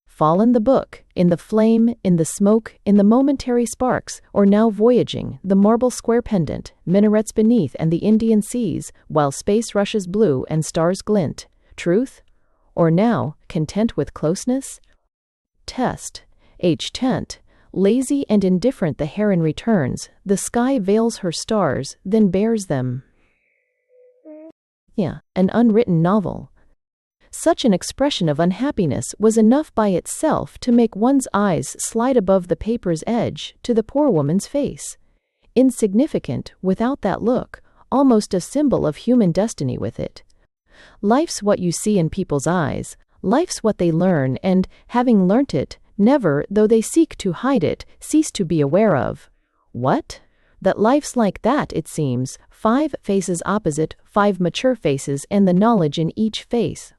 Speaker 1: Fall in the book, in the flame, in the smoke, in the momentary sparks, or now voyaging, the marble square pendant, minarets beneath and the Indian seas, while space rushes blue and stars glint. Truth? Or now, content with closeness? Test. Tent. Lazy and indifferent the heron returns, the sky veils her stars, then bears them. An unwritten novel. Such an expression of unhappiness was enough by itself to make one's eyes slide above the paper's edge to the poor woman's face. Insignificant, without that look, almost a symbol of human destiny with it. Life's what you see in people's eyes, life's what they learn and, having learnt it, never, though they seek to hide it, cease to be aware of. What? That life's like that, it seems, 5 faces opposite, 5 mature faces and the knowledge in each face.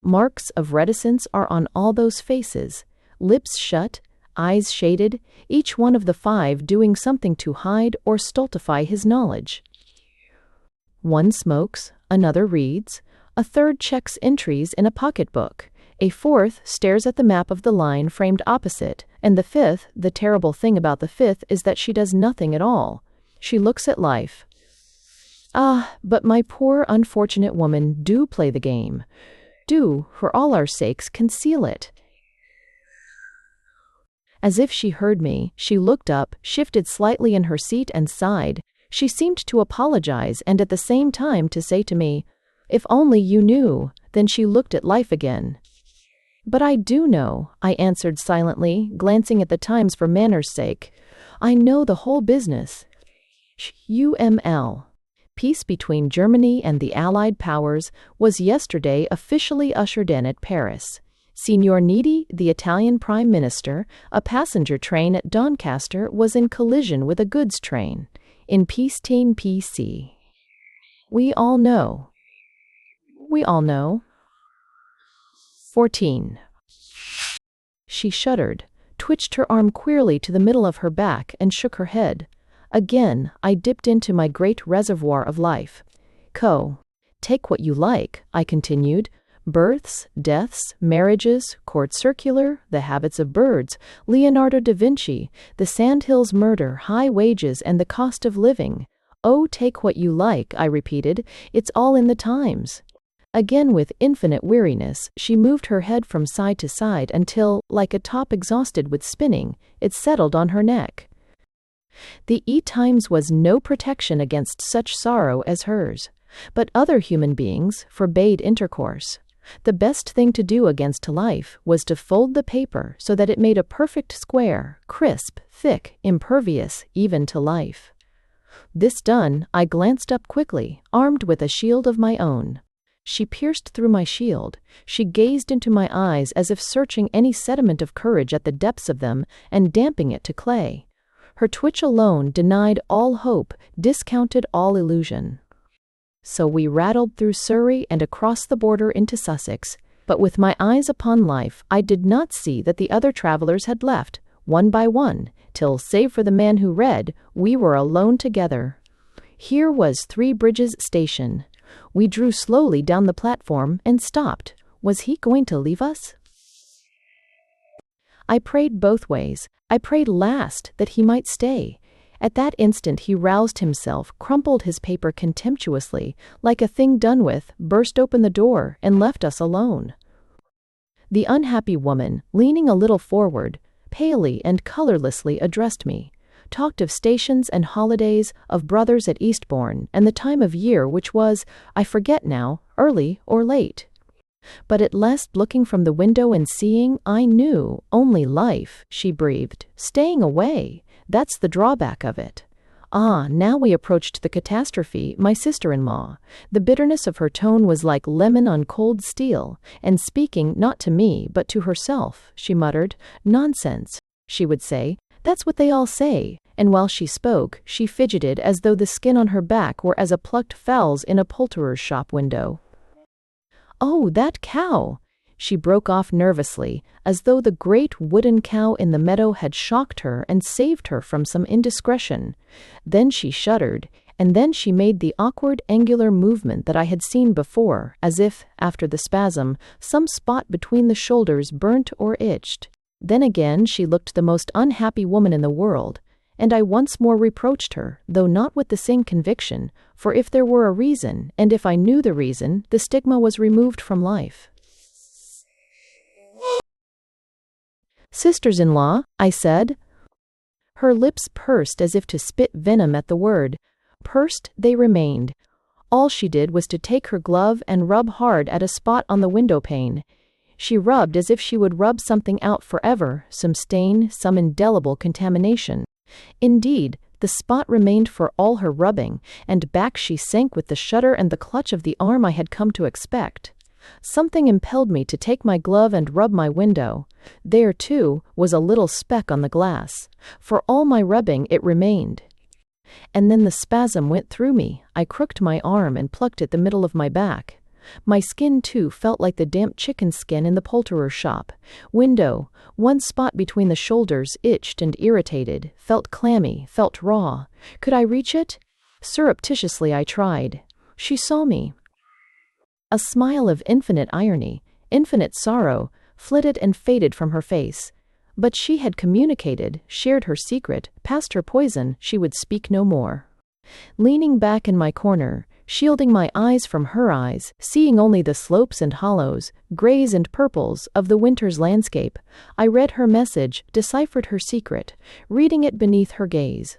Speaker 1: Marks of reticence are on all those faces, lips shut, eyes shaded, each one of the 5 doing something to hide or stultify his knowledge. One smokes, another reads, a third checks entries in a pocketbook, a fourth stares at the map of the line framed opposite, and the 5th, the terrible thing about the 5th is that she does nothing at all. She looks at life. Ah, but my poor unfortunate woman, do play the game. Do, for all our sakes, conceal it. As if she heard me, she looked up, shifted slightly in her seat and sighed. She seemed to apologize and at the same time to say to me, "If only you knew." Then she looked at life again. "But I do know," I answered silently, glancing at the Times for manners' sake. "I know the whole business. UML. Peace between Germany and the Allied powers was yesterday officially ushered in at Paris. Signor Nitti, the Italian Prime Minister, a passenger train at Doncaster was in collision with a goods train. In peacetime PC. We all know. We all know. 14. She shuddered, twitched her arm queerly to the middle of her back, and shook her head. Again, I dipped into my great reservoir of life. Take what you like, I continued. Births, deaths, marriages, court circular, the habits of birds, Leonardo da Vinci, the Sandhills murder, high wages, and the cost of living. Oh, take what you like, I repeated. It's all in the Times. Again, with infinite weariness, she moved her head from side to side until, like a top exhausted with spinning, it settled on her neck. The E-Times was no protection against such sorrow as hers, but other human beings forbade intercourse. The best thing to do against life was to fold the paper so that it made a perfect square, crisp, thick, impervious even to life. This done, I glanced up quickly, armed with a shield of my own. She pierced through my shield. She gazed into my eyes as if searching any sediment of courage at the depths of them and damping it to clay. Her twitch alone denied all hope, discounted all illusion. So we rattled through Surrey and across the border into Sussex, but with my eyes upon life, I did not see that the other travelers had left, one by one, till, save for the man who read, we were alone together. Here was Three Bridges Station. We drew slowly down the platform and stopped. Was he going to leave us? I prayed both ways. I prayed last that he might stay. At that instant he roused himself, crumpled his paper contemptuously, like a thing done with, burst open the door, and left us alone. The unhappy woman, leaning a little forward, palely and colorlessly addressed me, talked of stations and holidays, of brothers at Eastbourne, and the time of year which was, I forget now, early or late. But at last, looking from the window and seeing, I knew, only life, she breathed. Staying away. That's the drawback of it. Ah, now we approached the catastrophe, my sister-in-law. The bitterness of her tone was like lemon on cold steel, and speaking not to me, but to herself, she muttered. Nonsense, she would say. That's what they all say. And while she spoke, she fidgeted as though the skin on her back were as a plucked fowl's in a poulterer's shop window. Oh, that cow! She broke off nervously, as though the great wooden cow in the meadow had shocked her and saved her from some indiscretion. Then she shuddered, and then she made the awkward angular movement that I had seen before, as if, after the spasm, some spot between the shoulders burnt or itched. Then again she looked the most unhappy woman in the world, and I once more reproached her, though not with the same conviction, for if there were a reason, and if I knew the reason, the stigma was removed from life. Sisters-in-law, I said. Her lips pursed as if to spit venom at the word. Pursed they remained. All she did was to take her glove and rub hard at a spot on the window pane. She rubbed as if she would rub something out forever, some stain, some indelible contamination. Indeed, the spot remained for all her rubbing, and back she sank with the shudder and the clutch of the arm I had come to expect. Something impelled me to take my glove and rub my window. There, too, was a little speck on the glass. For all my rubbing it remained. And then the spasm went through me. I crooked my arm and plucked at the middle of my back. My skin, too, felt like the damp chicken skin in the poulterer's shop. Window, one spot between the shoulders itched and irritated, felt clammy, felt raw. Could I reach it? Surreptitiously I tried. She saw me. A smile of infinite irony, infinite sorrow, flitted and faded from her face. But she had communicated, shared her secret, passed her poison, she would speak no more. Leaning back in my corner, shielding my eyes from her eyes, seeing only the slopes and hollows, grays and purples, of the winter's landscape, I read her message, deciphered her secret, reading it beneath her gaze.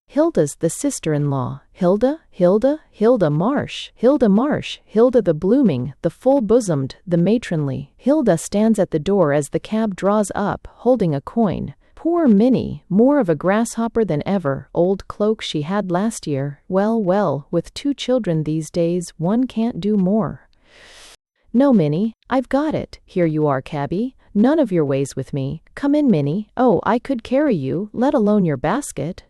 Speaker 1: Hilda's the sister-in-law. Hilda, Hilda, Hilda Marsh, Hilda Marsh, Hilda the blooming, the full-bosomed, the matronly. Hilda stands at the door as the cab draws up, holding a coin. Poor Minnie, more of a grasshopper than ever, old cloak she had last year. Well, well, with 2 children these days, one can't do more. No, Minnie, I've got it. Here you are, cabby. None of your ways with me. Come in, Minnie. Oh, I could carry you, let alone your basket.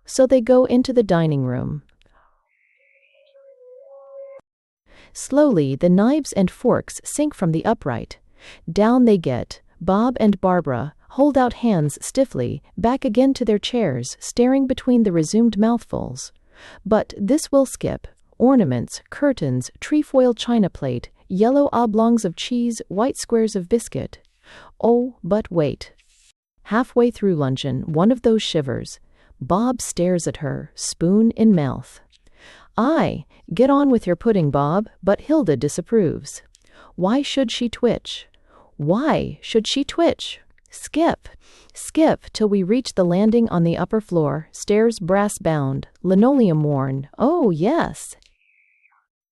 Speaker 1: So they go into the dining room. Slowly, the knives and forks sink from the upright. Down they get. Bob and Barbara hold out hands stiffly, back again to their chairs, staring between the resumed mouthfuls. But this will skip. Ornaments, curtains, trefoil china plate, yellow oblongs of cheese, white squares of biscuit. Oh, but wait. Halfway through luncheon, one of those shivers. Bob stares at her, spoon in mouth. Aye, get on with your pudding, Bob, but Hilda disapproves. Why should she twitch? Why should she twitch? Skip, skip, till we reach the landing on the upper floor, stairs brass-bound, linoleum worn. Oh, yes.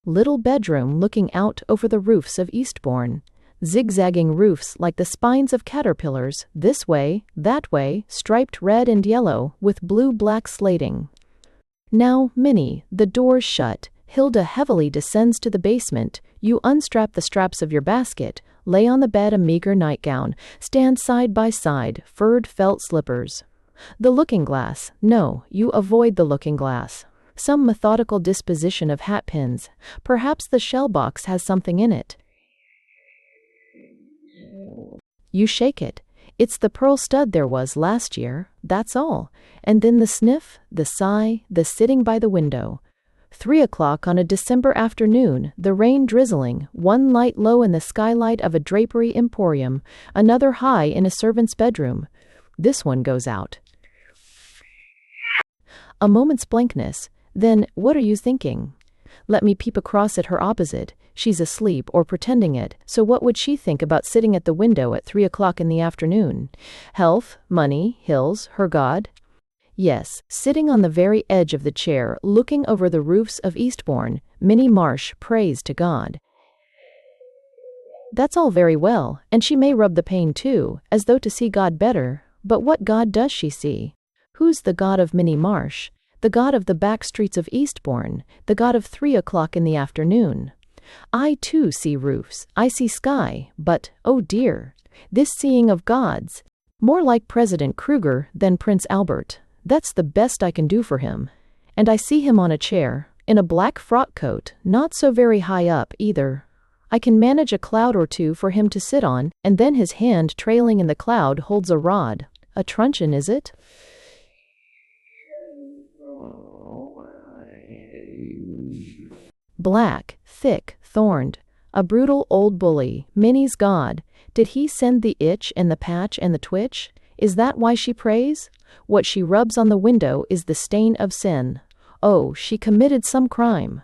Speaker 1: Little bedroom looking out over the roofs of Eastbourne. Zigzagging roofs like the spines of caterpillars, this way, that way, striped red and yellow, with blue-black slating. Now, Minnie, the door's shut. Hilda heavily descends to the basement. You unstrap the straps of your basket, lay on the bed a meager nightgown, stand side by side, furred felt slippers. The looking-glass. No, you avoid the looking-glass. Some methodical disposition of hat-pins. Perhaps the shell-box has something in it. You shake it. It's the pearl stud there was last year, that's all. And then the sniff, the sigh, the sitting by the window. 3 o'clock on a December afternoon, the rain drizzling, one light low in the skylight of a drapery emporium, another high in a servant's bedroom. This one goes out. A moment's blankness. Then, what are you thinking? Let me peep across at her opposite. She's asleep or pretending it, so what would she think about sitting at the window at 3 o'clock in the afternoon? Health, money, hills, her God? Yes, sitting on the very edge of the chair, looking over the roofs of Eastbourne, Minnie Marsh prays to God. That's all very well, and she may rub the pain too, as though to see God better, but what God does she see? Who's the God of Minnie Marsh? The God of the back streets of Eastbourne, the God of 3 o'clock in the afternoon. I too see roofs, I see sky, but, oh dear, this seeing of God's, more like President Kruger than Prince Albert. That's the best I can do for him. And I see him on a chair, in a black frock coat, not so very high up either. I can manage a cloud or two for him to sit on, and then his hand trailing in the cloud holds a rod. A truncheon, is it? Black, thick, thorned. A brutal old bully, Minnie's God. Did he send the itch and the patch and the twitch? Is that why she prays? What she rubs on the window is the stain of sin. Oh, she committed some crime.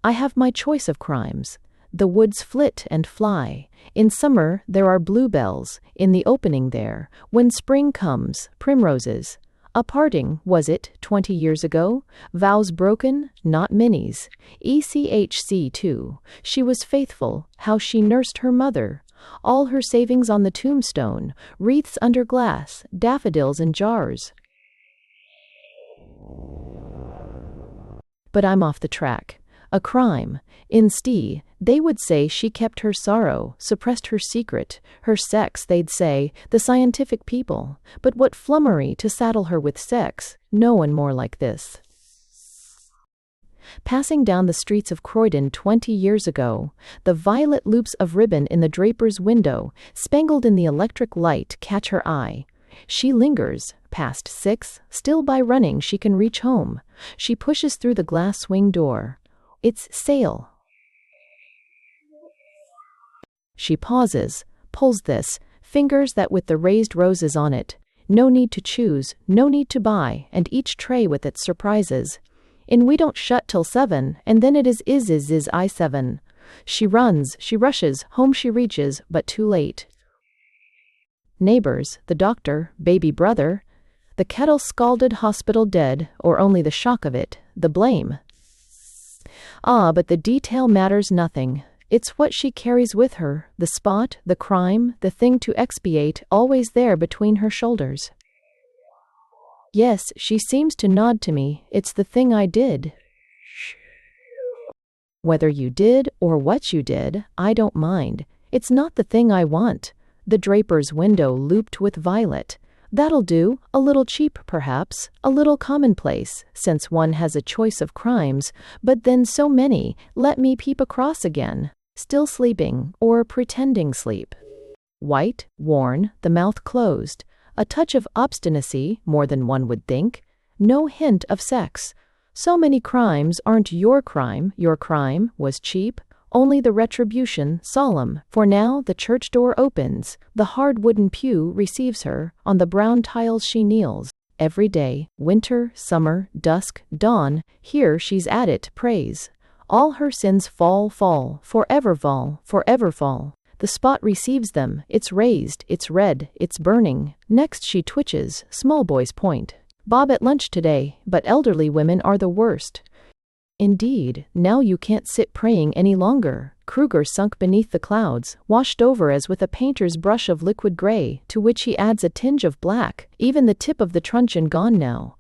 Speaker 1: I have my choice of crimes. The woods flit and fly. In summer there are bluebells, in the opening there. When spring comes, primroses. A parting, was it, 20 years ago? Vows broken? Not Minnie's. ECHC too. She was faithful, how she nursed her mother. All her savings on the tombstone, wreaths under glass, daffodils in jars. But I'm off the track. A crime. In Stee, they would say she kept her sorrow, suppressed her secret, her sex, they'd say, the scientific people. But what flummery to saddle her with sex, no one more like this. Passing down the streets of Croydon 20 years ago, the violet loops of ribbon in the draper's window, spangled in the electric light, catch her eye. She lingers, past 6, still by running she can reach home. She pushes through the glass swing door. It's sale. She pauses, pulls this, fingers that with the raised roses on it. No need to choose, no need to buy, and each tray with its surprises. In we don't shut till 7, and then it is I7. She runs, she rushes, home she reaches, but too late. Neighbors, the doctor, baby brother, the kettle scalded, hospital dead, or only the shock of it, the blame. Ah, but the detail matters nothing. It's what she carries with her, the spot, the crime, the thing to expiate, always there between her shoulders. Yes, she seems to nod to me, it's the thing I did. Whether you did or what you did, I don't mind. It's not the thing I want. The draper's window looped with violet. That'll do, a little cheap perhaps, a little commonplace, since one has a choice of crimes, but then so many, let me peep across again. Still sleeping, or pretending sleep. White, worn, the mouth closed. A touch of obstinacy, more than one would think. No hint of sex. So many crimes aren't your crime was cheap. Only the retribution, solemn, for now the church door opens, the hard wooden pew receives her, on the brown tiles she kneels. Every day, winter, summer, dusk, dawn, here she's at it, prays. All her sins fall, forever fall. The spot receives them, it's raised, it's red, it's burning. Next she twitches, small boys point. Bob at lunch today, but elderly women are the worst. Indeed, now you can't sit praying any longer. Kruger sunk beneath the clouds, washed over as with a painter's brush of liquid gray, to which he adds a tinge of black, even the tip of the truncheon gone now.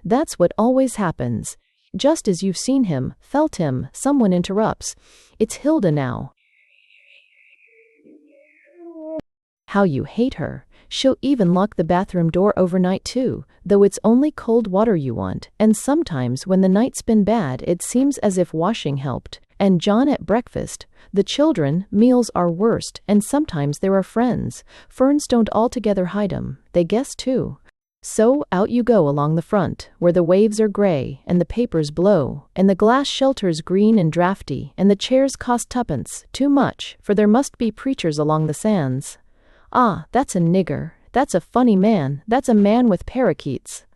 Speaker 1: That's what always happens. Just as you've seen him, felt him, someone interrupts. It's Hilda now. How you hate her. She'll even lock the bathroom door overnight too, though it's only cold water you want, and sometimes when the night's been bad it seems as if washing helped. And John at breakfast. The children, meals are worst, and sometimes there are friends. Ferns don't altogether hide 'em, they guess too. So out you go along the front, where the waves are gray, and the papers blow, and the glass shelters green and draughty, and the chairs cost 2pence, too much, for there must be preachers along the sands. Ah, that's a nigger, that's a funny man, that's a man with parakeets.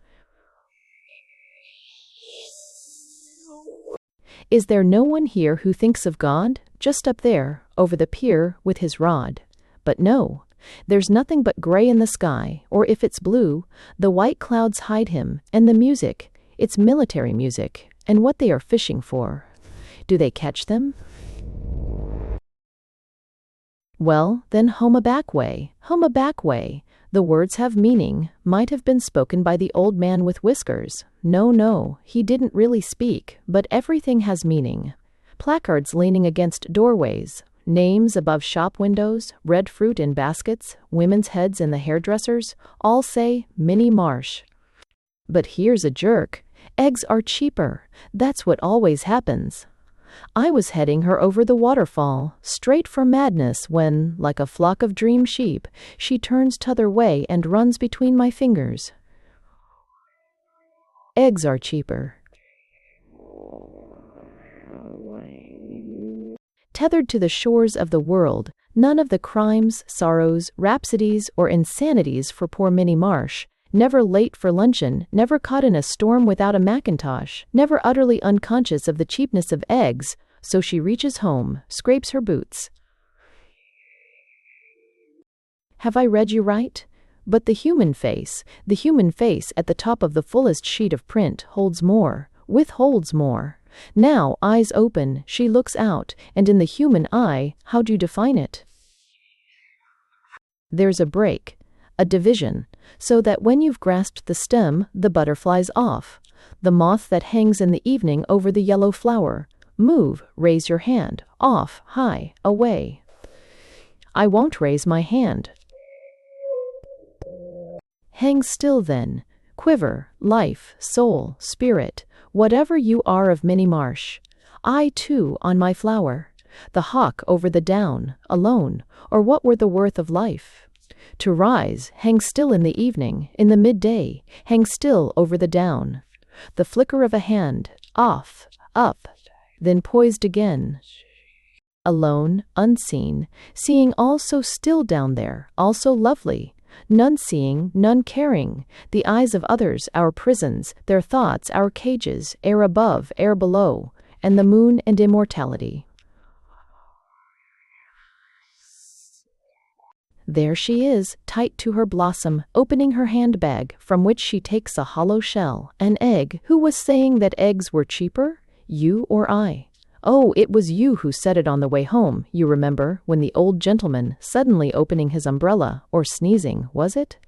Speaker 1: Is there no one here who thinks of God? Just up there, over the pier, with his rod. But no, There's nothing but gray in the sky, or if it's blue, the white clouds hide him, and the music, it's military music, and what they are fishing for. Do they catch them? Well, then home a back way, home a back way. The words have meaning, might have been spoken by the old man with whiskers. No, he didn't really speak, but everything has meaning. Placards leaning against doorways, names above shop windows, red fruit in baskets, women's heads in the hairdressers, all say Minnie Marsh. But here's a jerk. Eggs are cheaper. That's what always happens. I was heading her over the waterfall, straight for madness, when, like a flock of dream sheep, she turns t'other way and runs between my fingers. Eggs are cheaper. Tethered to the shores of the world, none of the crimes, sorrows, rhapsodies, or insanities for poor Minnie Marsh, never late for luncheon, never caught in a storm without a mackintosh, never utterly unconscious of the cheapness of eggs, so she reaches home, scrapes her boots. Have I read you right? But the human face at the top of the fullest sheet of print holds more, withholds more. Now, eyes open, she looks out, and in the human eye, how do you define it? There's a break, a division, so that when you've grasped the stem, the butterfly's off. The moth that hangs in the evening over the yellow flower. Move, raise your hand, off, high, away. I won't raise my hand. Hang still then, quiver, life, soul, spirit, whatever you are of Minnie Marsh. I, too, on my flower. The hawk over the down, alone, or what were the worth of life? To rise, hang still in the evening, in the midday, hang still over the down. The flicker of a hand, off, up, then poised again. Alone, unseen, seeing all so still down there, all so lovely. None seeing, none caring, the eyes of others our prisons, their thoughts our cages, air above, air below, and the moon and immortality. There she is, tight to her blossom, opening her handbag, from which she takes a hollow shell, an egg. Who was saying that eggs were cheaper? You or I? Oh, it was you who said it on the way home, you remember, when the old gentleman, suddenly opening his umbrella, or sneezing, was it?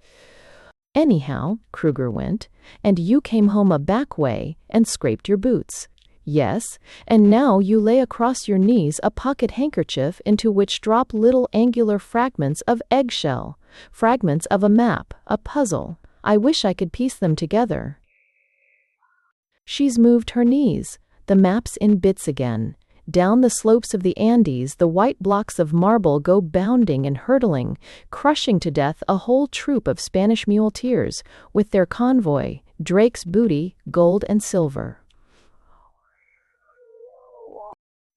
Speaker 1: Anyhow, Kruger went, and you came home a back way, and scraped your boots. Yes, and now you lay across your knees a pocket handkerchief into which drop little angular fragments of eggshell, fragments of a map, a puzzle. I wish I could piece them together. She's moved her knees. The map's in bits again. Down the slopes of the Andes, the white blocks of marble go bounding and hurtling, crushing to death a whole troop of Spanish muleteers, with their convoy, Drake's booty, gold and silver.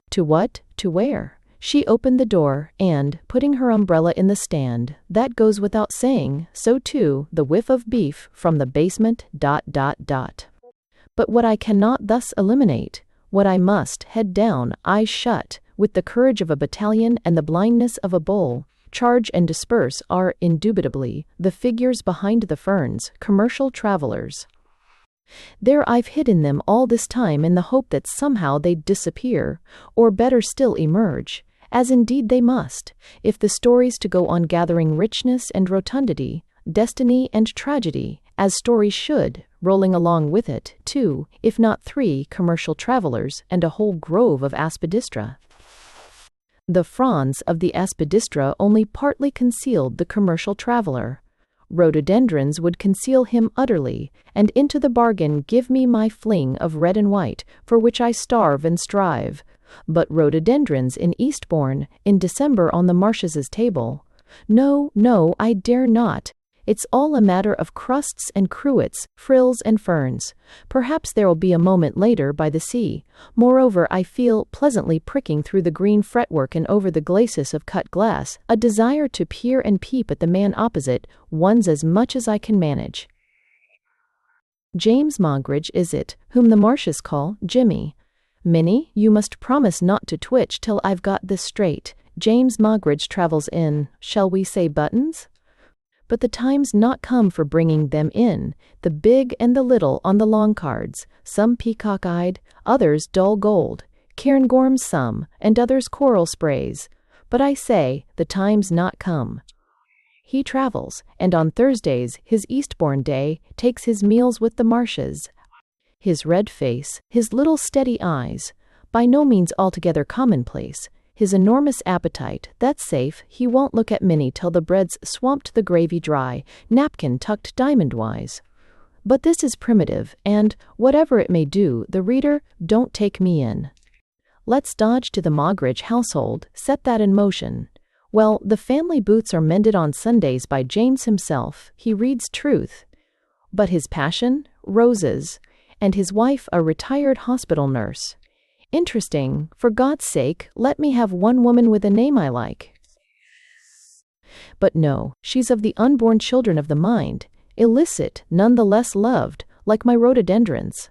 Speaker 1: To what? To where? She opened the door, and, putting her umbrella in the stand, that goes without saying, so too, the whiff of beef from the basement, ... But what I cannot thus eliminate, what I must, head down, eyes shut, with the courage of a battalion and the blindness of a bull, charge and disperse are, indubitably, the figures behind the ferns, commercial travelers. There I've hidden them all this time in the hope that somehow they'd disappear, or better still emerge, as indeed they must, if the story's to go on gathering richness and rotundity, destiny and tragedy, as stories should, rolling along with it, 2, if not 3, commercial travelers and a whole grove of aspidistra. The fronds of the aspidistra only partly concealed the commercial traveler. Rhododendrons would conceal him utterly, and into the bargain give me my fling of red and white, for which I starve and strive. But rhododendrons in Eastbourne, in December on the Marshes' table. No, I dare not. It's all a matter of crusts and cruets, frills and ferns. Perhaps there'll be a moment later by the sea. Moreover, I feel, pleasantly pricking through the green fretwork and over the glacis of cut glass, a desire to peer and peep at the man opposite, one's as much as I can manage. James Moggridge is it, whom the Marshes call Jimmy. Minnie, you must promise not to twitch till I've got this straight. James Moggridge travels in, shall we say buttons? But the time's not come for bringing them in, the big and the little on the long cards, some peacock-eyed, others dull gold, cairngorms some, and others coral sprays. But I say, the time's not come. He travels, and on Thursdays, his Eastbourne day, takes his meals with the Marshes. His red face, his little steady eyes, by no means altogether commonplace, his enormous appetite, that's safe, he won't look at Minnie till the bread's swamped the gravy dry, napkin tucked diamond-wise. But this is primitive, and, whatever it may do, the reader, don't take me in. Let's dodge to the Moggridge household, set that in motion. Well, the family boots are mended on Sundays by James himself, he reads truth. But his passion? Roses. And his wife a retired hospital nurse. Interesting, for God's sake, let me have one woman with a name I like. But no, she's of the unborn children of the mind, illicit, none the less loved, like my rhododendrons.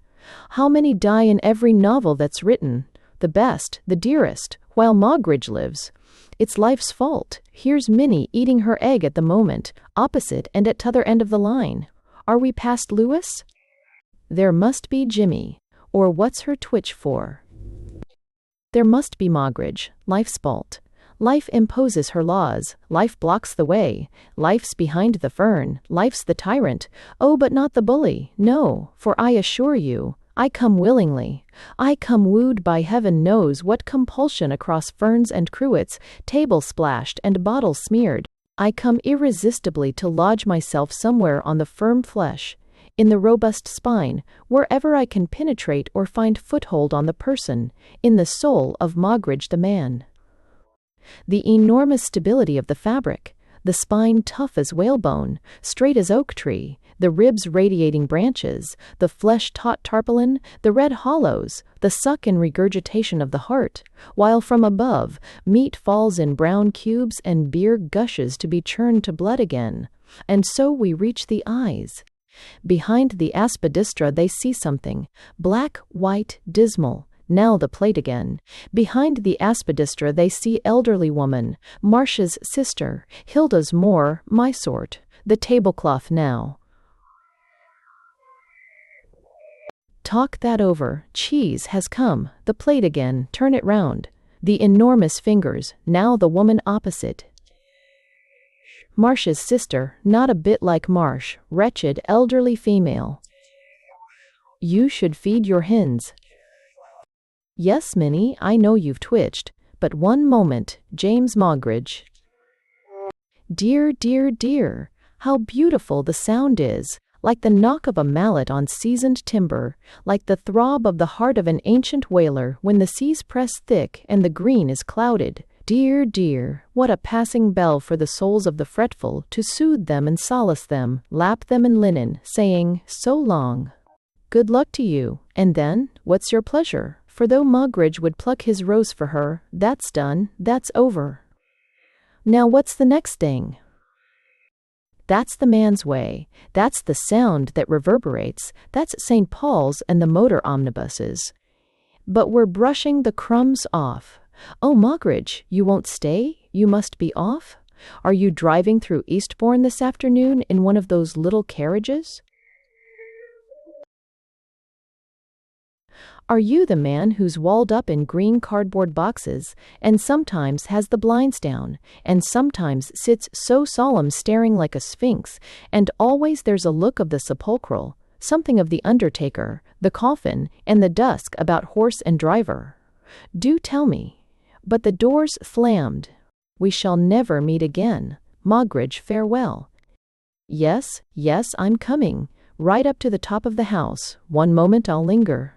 Speaker 1: How many die in every novel that's written? The best, the dearest, while Moggridge lives. It's life's fault. Here's Minnie eating her egg at the moment, opposite and at t'other end of the line. Are we past Lewis? There must be Jimmy, or what's her twitch for? There must be Moggridge, life's fault. Life imposes her laws, life blocks the way, life's behind the fern, life's the tyrant, oh but not the bully, no, for I assure you, I come willingly, I come wooed by heaven knows what compulsion across ferns and cruets, table splashed and bottle smeared, I come irresistibly to lodge myself somewhere on the firm flesh, in the robust spine, wherever I can penetrate or find foothold on the person, in the soul of Moggridge the man. The enormous stability of the fabric, the spine tough as whalebone, straight as oak tree, the ribs radiating branches, the flesh-taut tarpaulin, the red hollows, the suck and regurgitation of the heart, while from above, meat falls in brown cubes and beer gushes to be churned to blood again. And so we reach the eyes. Behind the aspidistra they see something, black, white, dismal. Now the plate again. Behind the aspidistra they see elderly woman, Marcia's sister, Hilda's more, my sort. The tablecloth now. Talk that over, cheese has come, the plate again, turn it round. The enormous fingers, now the woman opposite. Marcia's sister, not a bit like Marsh, wretched elderly female. You should feed your hens. Yes, Minnie, I know you've twitched, but one moment, James Moggridge. Dear, dear, dear, how beautiful the sound is, like the knock of a mallet on seasoned timber, like the throb of the heart of an ancient whaler when the seas press thick and the green is clouded. Dear, dear, what a passing bell for the souls of the fretful, to soothe them and solace them, lap them in linen, saying, so long. Good luck to you, and then, what's your pleasure? For though Moggridge would pluck his rose for her, that's done, that's over. Now what's the next thing? That's the man's way, that's the sound that reverberates, that's St. Paul's and the motor omnibuses. But we're brushing the crumbs off. Oh, Moggridge, you won't stay? You must be off? Are you driving through Eastbourne this afternoon in one of those little carriages? Are you the man who's walled up in green cardboard boxes, and sometimes has the blinds down, and sometimes sits so solemn staring like a sphinx, and always there's a look of the sepulchral, something of the undertaker, the coffin, and the dusk about horse and driver? Do tell me. But the door's slammed. We shall never meet again. Moggridge, farewell. Yes, yes, I'm coming. Right up to the top of the house. One moment I'll linger.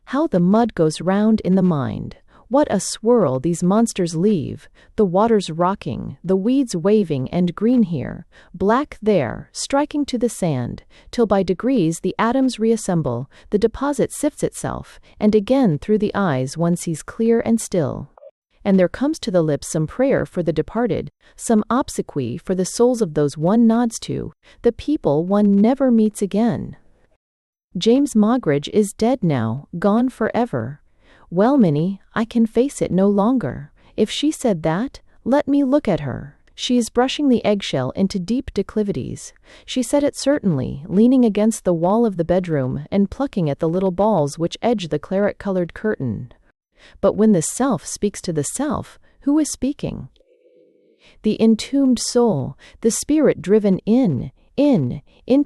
Speaker 1: How the mud goes round in the mind. What a swirl these monsters leave, the waters rocking, the weeds waving and green here, black there, striking to the sand, till by degrees the atoms reassemble, the deposit sifts itself, and again through the eyes one sees clear and still. And there comes to the lips some prayer for the departed, some obsequy for the souls of those one nods to, the people one never meets again. James Moggridge is dead now, gone forever. Well, Minnie, I can face it no longer. If she said that, let me look at her. She is brushing the eggshell into deep declivities. She said it certainly, leaning against the wall of the bedroom and plucking at the little balls which edge the claret-colored curtain. But when the self speaks to the self, who is speaking? The entombed soul, the spirit driven into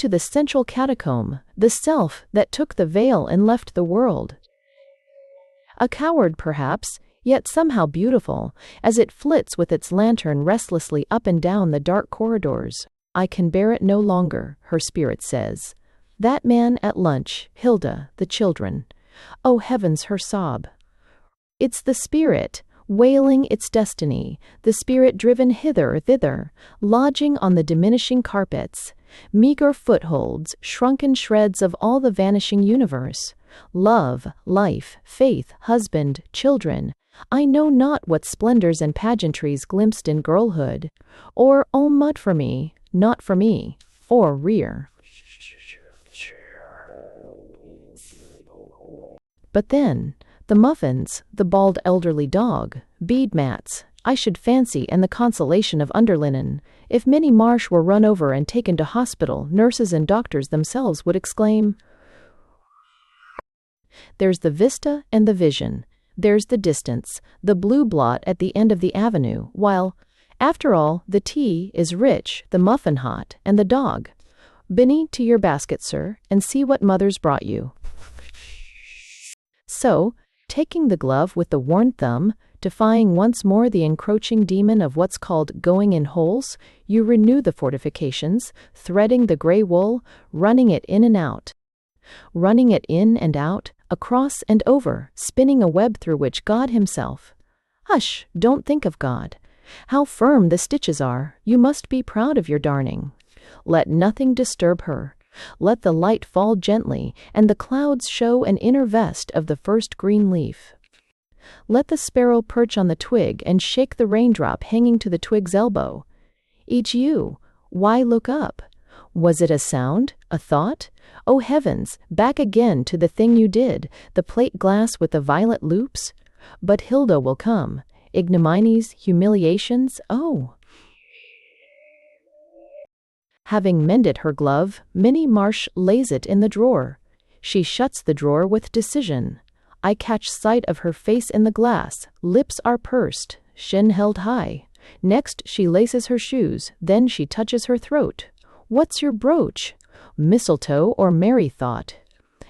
Speaker 1: the central catacomb, the self that took the veil and left the world. A coward, perhaps, yet somehow beautiful, as it flits with its lantern restlessly up and down the dark corridors. I can bear it no longer, her spirit says. That man at lunch, Hilda, the children. Oh heavens, her sob. It's the spirit, wailing its destiny, the spirit driven thither, lodging on the diminishing carpets, meager footholds, shrunken shreds of all the vanishing universe. Love, life, faith, husband, children. I know not what splendors and pageantries glimpsed in girlhood. Or, oh mud for me, not for me. Or rear. But then, the muffins, the bald elderly dog, bead mats, I should fancy, and the consolation of underlinen. If Minnie Marsh were run over and taken to hospital, nurses and doctors themselves would exclaim, "There's the vista and the vision. There's the distance, the blue blot at the end of the avenue, while, after all, the tea is rich, the muffin hot, and the dog. Binny, to your basket, sir, and see what mother's brought you." So, taking the glove with the worn thumb, defying once more the encroaching demon of what's called going in holes, you renew the fortifications, threading the gray wool, running it in and out. Running it in and out, across and over, spinning a web through which God himself. Hush, don't think of God. How firm the stitches are, you must be proud of your darning. Let nothing disturb her. Let the light fall gently, and the clouds show an inner vest of the first green leaf. Let the sparrow perch on the twig and shake the raindrop hanging to the twig's elbow. Each you, why look up? Was it a sound, a thought? Oh heavens, back again to the thing you did, the plate glass with the violet loops? But Hilda will come. Ignominies, humiliations, oh! Having mended her glove, Minnie Marsh lays it in the drawer. She shuts the drawer with decision. I catch sight of her face in the glass. Lips are pursed, chin held high. Next she laces her shoes, then she touches her throat. What's your brooch? Mistletoe or merry thought?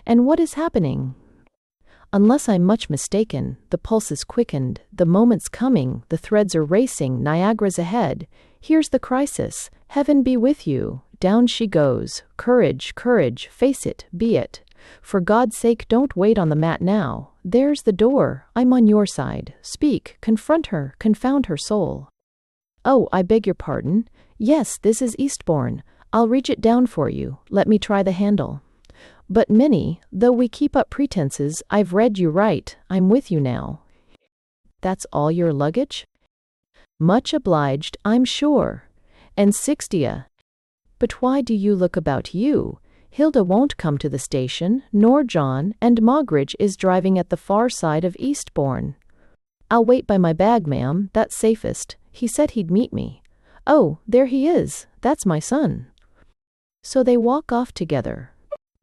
Speaker 1: And what is happening? Unless I'm much mistaken, the pulse is quickened, the moment's coming, the threads are racing, Niagara's ahead. Here's the crisis. Heaven be with you. Down she goes. Courage, courage, face it, be it. For God's sake, don't wait on the mat now. There's the door. I'm on your side. Speak, confront her, confound her soul. Oh, I beg your pardon. Yes, this is Eastbourne. I'll reach it down for you. Let me try the handle. But Minnie, though we keep up pretenses, I've read you right. I'm with you now. That's all your luggage? Much obliged, I'm sure. And 60. But why do you look about you? Hilda won't come to the station, nor John, and Moggridge is driving at the far side of Eastbourne. I'll wait by my bag, ma'am, that's safest. He said he'd meet me. Oh, there he is. That's my son. So they walk off together.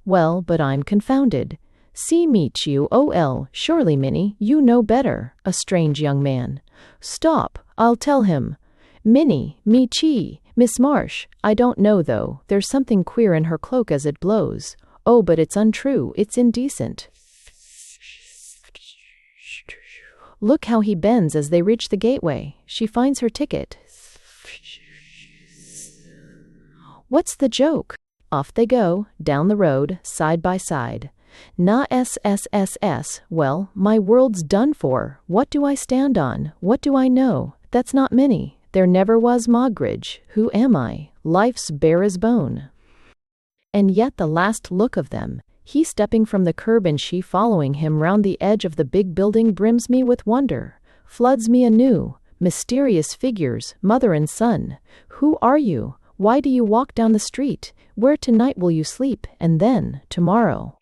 Speaker 1: Well, but I'm confounded. See meet you, O.L. Surely, Minnie, you know better. A strange young man. Stop, I'll tell him. Minnie, me chee, Miss Marsh, I don't know though, there's something queer in her cloak as it blows. Oh, but it's untrue, it's indecent. Look how he bends as they reach the gateway. She finds her ticket. What's the joke? Off they go, down the road, side by side. Na SSSS, well, my world's done for. What do I stand on? What do I know? That's not Minnie. There never was Moggridge. Who am I? Life's bare as bone. And yet the last look of them, he stepping from the curb and she following him round the edge of the big building, brims me with wonder, floods me anew. Mysterious figures, mother and son. Who are you? Why do you walk down the street? Where tonight will you sleep? And then, tomorrow?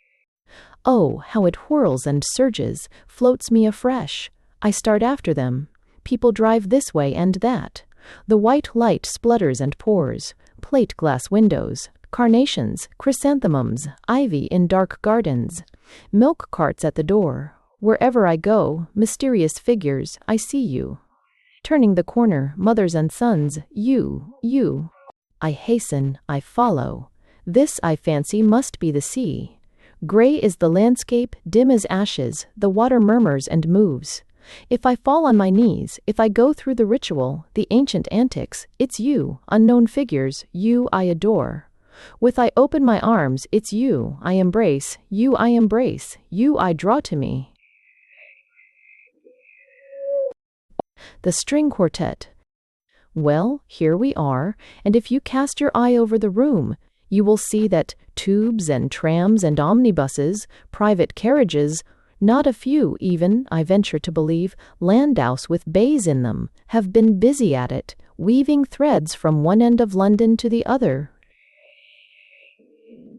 Speaker 1: Oh, how it whirls and surges, floats me afresh. I start after them. People drive this way and that. The white light splutters and pours. Plate glass windows, carnations, chrysanthemums, ivy in dark gardens. Milk carts at the door. Wherever I go, mysterious figures, I see you. Turning the corner, mothers and sons, you. I hasten, I follow. This, I fancy, must be the sea. Gray is the landscape, dim as ashes, the water murmurs and moves. If I fall on my knees, if I go through the ritual, the ancient antics, it's you, unknown figures, you I adore. With I open my arms, it's you I embrace, you I draw to me. The String Quartet. Well, here we are, and if you cast your eye over the room, you will see that tubes and trams and omnibuses, private carriages, not a few even, I venture to believe, landaus with bays in them, have been busy at it, weaving threads from one end of London to the other.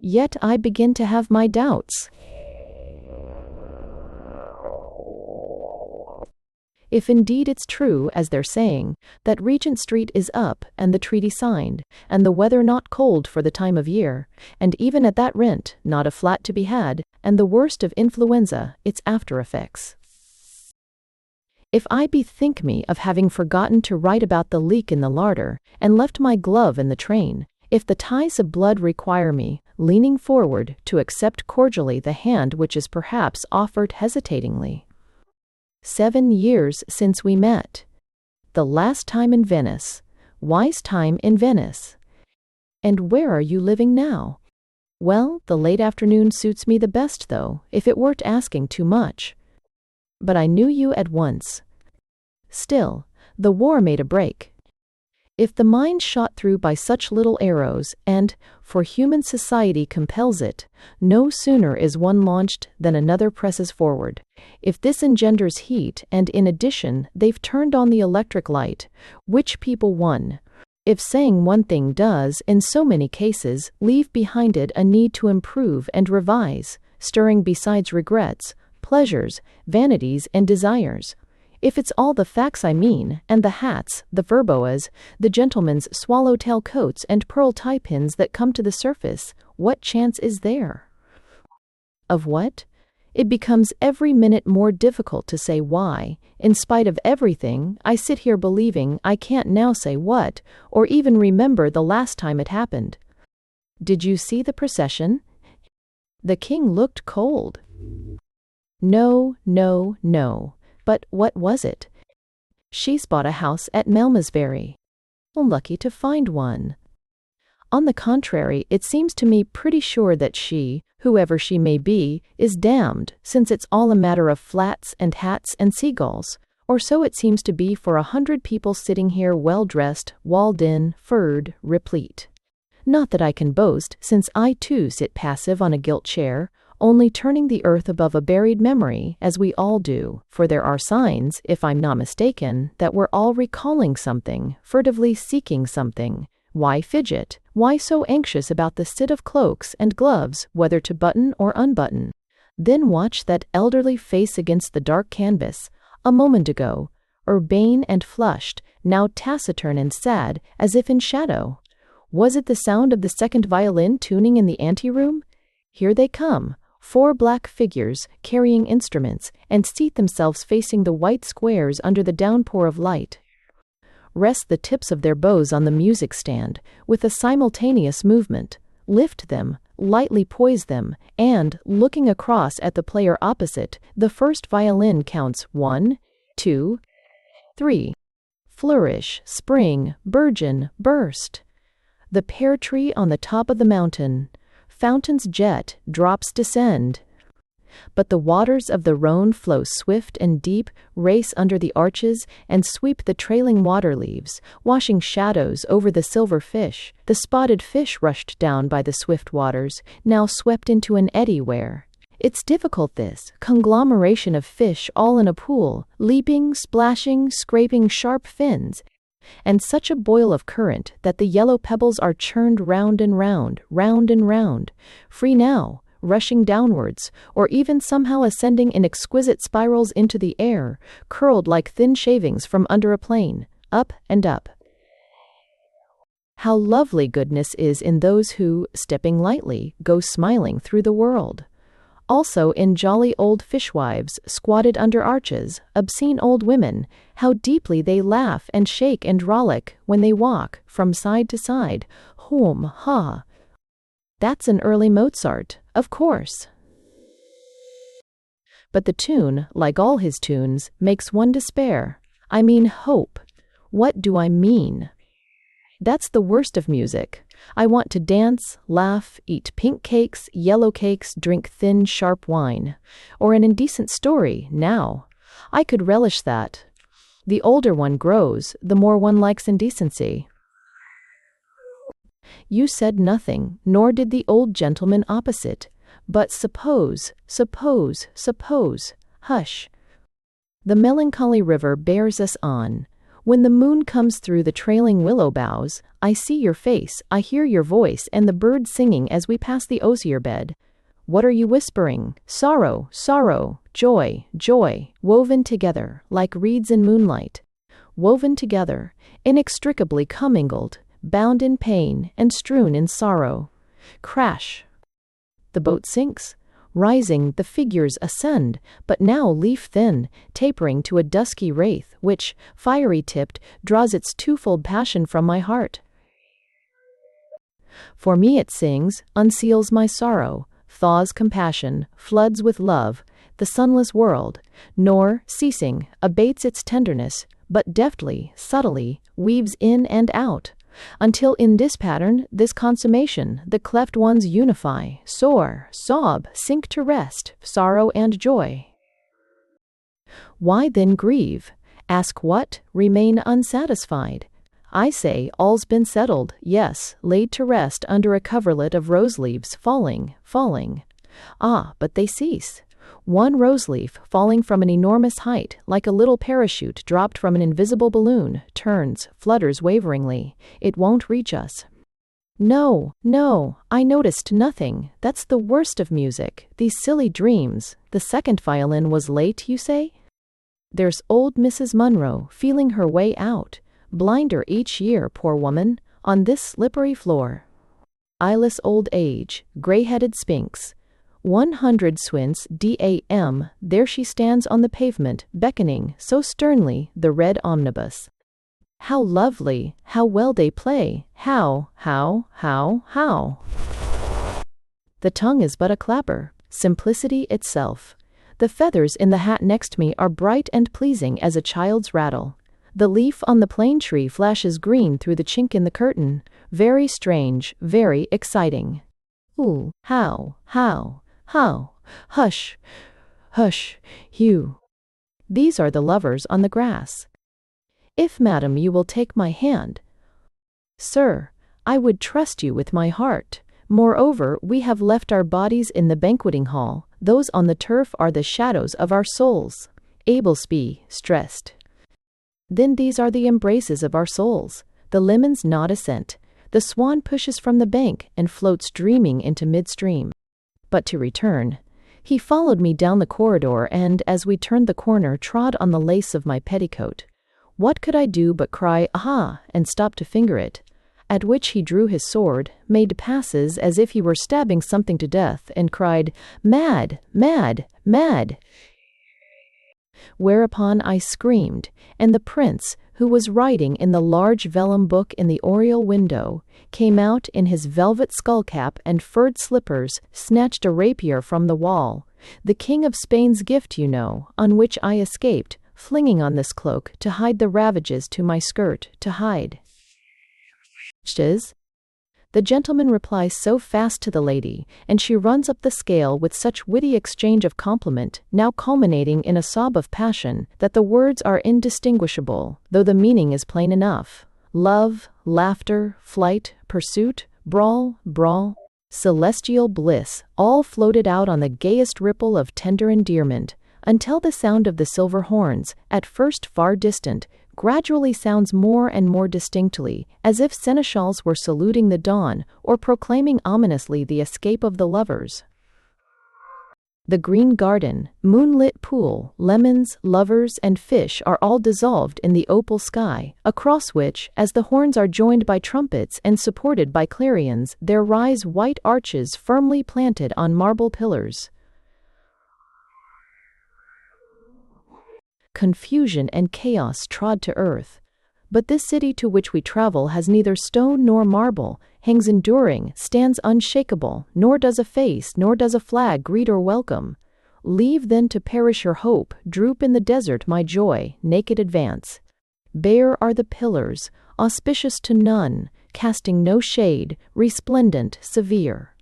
Speaker 1: Yet I begin to have my doubts. If indeed it's true, as they're saying, that Regent Street is up and the treaty signed, and the weather not cold for the time of year, and even at that rent, not a flat to be had, and the worst of influenza, its after effects. If I bethink me of having forgotten to write about the leak in the larder, and left my glove in the train, if the ties of blood require me, leaning forward, to accept cordially the hand which is perhaps offered hesitatingly. 7 years since we met. The last time in Venice. Wise time in Venice. And where are you living now? Well, the late afternoon suits me the best, though, if it weren't asking too much. But I knew you at once. Still, the war made a break. If the mind shot through by such little arrows, and, for human society compels it, no sooner is one launched than another presses forward. If this engenders heat, and in addition they've turned on the electric light, which people won? If saying one thing does, in so many cases, leave behind it a need to improve and revise, stirring besides regrets, pleasures, vanities, and desires. If it's all the facts I mean, and the hats, the verboas, the gentlemen's swallowtail coats and pearl tie-pins that come to the surface, what chance is there? Of what? It becomes every minute more difficult to say why, in spite of everything, I sit here believing I can't now say what, or even remember the last time it happened. Did you see the procession? The king looked cold. No. But what was it? She's bought a house at Malmesbury. Lucky to find one. On the contrary, it seems to me pretty sure that she, whoever she may be, is damned, since it's all a matter of flats and hats and seagulls, or so it seems to be for 100 people sitting here well-dressed, walled-in, furred, replete. Not that I can boast, since I too sit passive on a gilt chair, only turning the earth above a buried memory, as we all do, for there are signs, if I'm not mistaken, that we're all recalling something, furtively seeking something. Why fidget? Why so anxious about the sit of cloaks and gloves, whether to button or unbutton? Then watch that elderly face against the dark canvas, a moment ago, urbane and flushed, now taciturn and sad, as if in shadow. Was it the sound of the second violin tuning in the anteroom? Here they come. 4 black figures, carrying instruments, and seat themselves facing the white squares under the downpour of light. Rest the tips of their bows on the music stand, with a simultaneous movement. Lift them, lightly poise them, and, looking across at the player opposite, the first violin counts 1, 2, 3. Flourish, spring, burgeon, burst. The pear tree on the top of the mountain. Fountains jet, drops descend. But the waters of the Rhone flow swift and deep, race under the arches, and sweep the trailing water leaves, washing shadows over the silver fish. The spotted fish rushed down by the swift waters, now swept into an eddy where. It's difficult, this conglomeration of fish all in a pool, leaping, splashing, scraping sharp fins, and such a boil of current that the yellow pebbles are churned round and round, round and round. Free now, rushing downwards, or even somehow ascending in exquisite spirals into the air, curled like thin shavings from under a plane, up and up. How lovely goodness is in those who, stepping lightly, go smiling through the world. Also in jolly old fishwives, squatted under arches, obscene old women, how deeply they laugh and shake and rollick when they walk, from side to side, hum, ha. That's an early Mozart, of course. But the tune, like all his tunes, makes one despair. I mean hope. What do I mean? That's the worst of music. I want to dance, laugh, eat pink cakes, yellow cakes, drink thin, sharp wine. Or an indecent story, now. I could relish that. The older one grows, the more one likes indecency. You said nothing, nor did the old gentleman opposite. But suppose, hush. The melancholy river bears us on. When the moon comes through the trailing willow boughs, I see your face, I hear your voice, and the birds singing as we pass the osier bed. What are you whispering? Sorrow, sorrow, joy, joy, woven together, like reeds in moonlight. Woven together, inextricably commingled, bound in pain and strewn in sorrow. Crash. The boat sinks. Rising, the figures ascend, but now leaf-thin, tapering to a dusky wraith, which, fiery-tipped, draws its twofold passion from my heart. For me it sings, unseals my sorrow, thaws compassion, floods with love, the sunless world, nor, ceasing, abates its tenderness, but deftly, subtly, weaves in and out, until in this pattern, this consummation, the cleft ones unify, soar, sob, sink to rest, sorrow and joy. Why then grieve? Ask what? Remain unsatisfied. I say, all's been settled, yes, laid to rest under a coverlet of rose leaves, falling, falling. Ah, but they cease. One rose leaf, falling from an enormous height, like a little parachute dropped from an invisible balloon, turns, flutters waveringly. It won't reach us. No, I noticed nothing. That's the worst of music, these silly dreams. The second violin was late, you say? There's old Mrs. Munro, feeling her way out. Blinder each year, poor woman, on this slippery floor. Eyeless old age, gray-headed sphinx. 100 swints DAM, there she stands on the pavement, beckoning, so sternly, the red omnibus. How lovely, how well they play, how. The tongue is but a clapper, simplicity itself. The feathers in the hat next me are bright and pleasing as a child's rattle. The leaf on the plane tree flashes green through the chink in the curtain, very strange, very exciting. Ooh, how, hush, Hugh. These are the lovers on the grass. If, madam, you will take my hand. Sir, I would trust you with my heart. Moreover, we have left our bodies in the banqueting hall. Those on the turf are the shadows of our souls. Ablesby, stressed. Then these are the embraces of our souls. The lemons nod assent. The swan pushes from the bank and floats dreaming into midstream. But to return, he followed me down the corridor and, as we turned the corner, trod on the lace of my petticoat. What could I do but cry, aha, and stop to finger it? At which he drew his sword, made passes as if he were stabbing something to death, and cried, mad, mad, mad! Whereupon I screamed, and the prince, who was writing in the large vellum book in the oriel window, came out in his velvet skullcap and furred slippers, snatched a rapier from the wall, the King of Spain's gift, you know, on which I escaped, flinging on this cloak to hide the ravages to my skirt, to hide. The gentleman replies so fast to the lady, and she runs up the scale with such witty exchange of compliment, now culminating in a sob of passion, that the words are indistinguishable, though the meaning is plain enough. Love, laughter, flight, pursuit, brawl, celestial bliss, all floated out on the gayest ripple of tender endearment, until the sound of the silver horns, at first far distant, gradually sounds more and more distinctly, as if seneschals were saluting the dawn, or proclaiming ominously the escape of the lovers. The green garden, moonlit pool, lemons, lovers, and fish are all dissolved in the opal sky, across which, as the horns are joined by trumpets and supported by clarions, there rise white arches firmly planted on marble pillars. Confusion and chaos trod to earth. But this city to which we travel has neither stone nor marble, hangs enduring, stands unshakable, nor does a face, nor does a flag greet or welcome. Leave then to perish your hope, droop in the desert my joy, naked advance. Bare are the pillars, auspicious to none, casting no shade, resplendent, severe.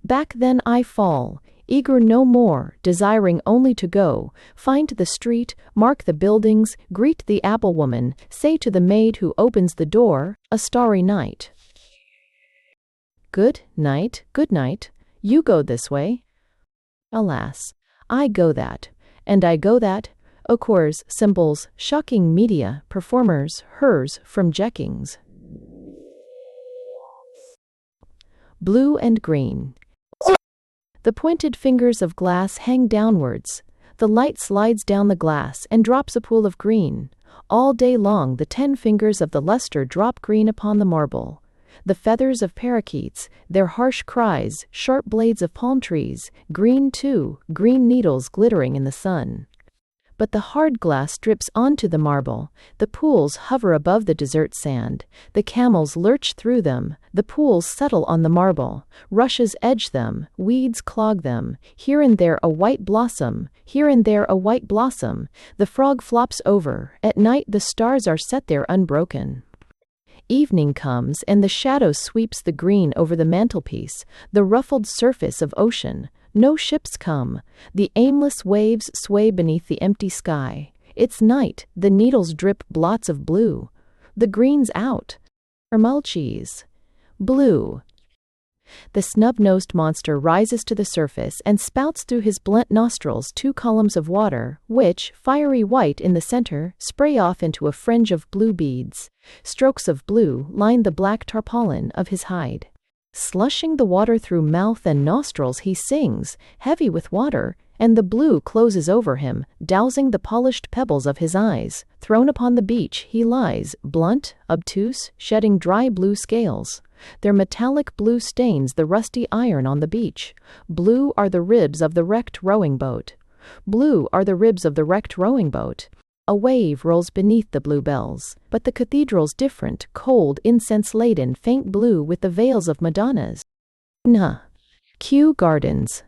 Speaker 1: Back then I fall, eager no more, desiring only to go, find the street, mark the buildings, greet the apple woman, say to the maid who opens the door, a starry night. Good night, you go this way. Alas, I go that, and I go that, occurs, symbols, shocking media, performers, hers, from Jeckings. Blue and green. The pointed fingers of glass hang downwards. The light slides down the glass and drops a pool of green. All day long the 10 fingers of the lustre drop green upon the marble. The feathers of parakeets, their harsh cries, sharp blades of palm trees, green too, green needles glittering in the sun. But the hard glass drips onto the marble, the pools hover above the desert sand, the camels lurch through them, the pools settle on the marble, rushes edge them, weeds clog them, here and there a white blossom, here and there a white blossom, the frog flops over, at night the stars are set there unbroken. Evening comes and the shadow sweeps the green over the mantelpiece, the ruffled surface of ocean. No ships come. The aimless waves sway beneath the empty sky. It's night. The needles drip blots of blue. The green's out. Ermulches. Blue. The snub-nosed monster rises to the surface and spouts through his blunt nostrils 2 columns of water, which, fiery white in the center, spray off into a fringe of blue beads. Strokes of blue line the black tarpaulin of his hide. Slushing the water through mouth and nostrils he sings, heavy with water, and the blue closes over him, dousing the polished pebbles of his eyes. Thrown upon the beach he lies, blunt, obtuse, shedding dry blue scales. Their metallic blue stains the rusty iron on the beach. Blue are the ribs of the wrecked rowing boat. Blue are the ribs of the wrecked rowing boat. A wave rolls beneath the bluebells, but the cathedral's different, cold, incense-laden, faint blue with the veils of Madonnas. Kew Gardens.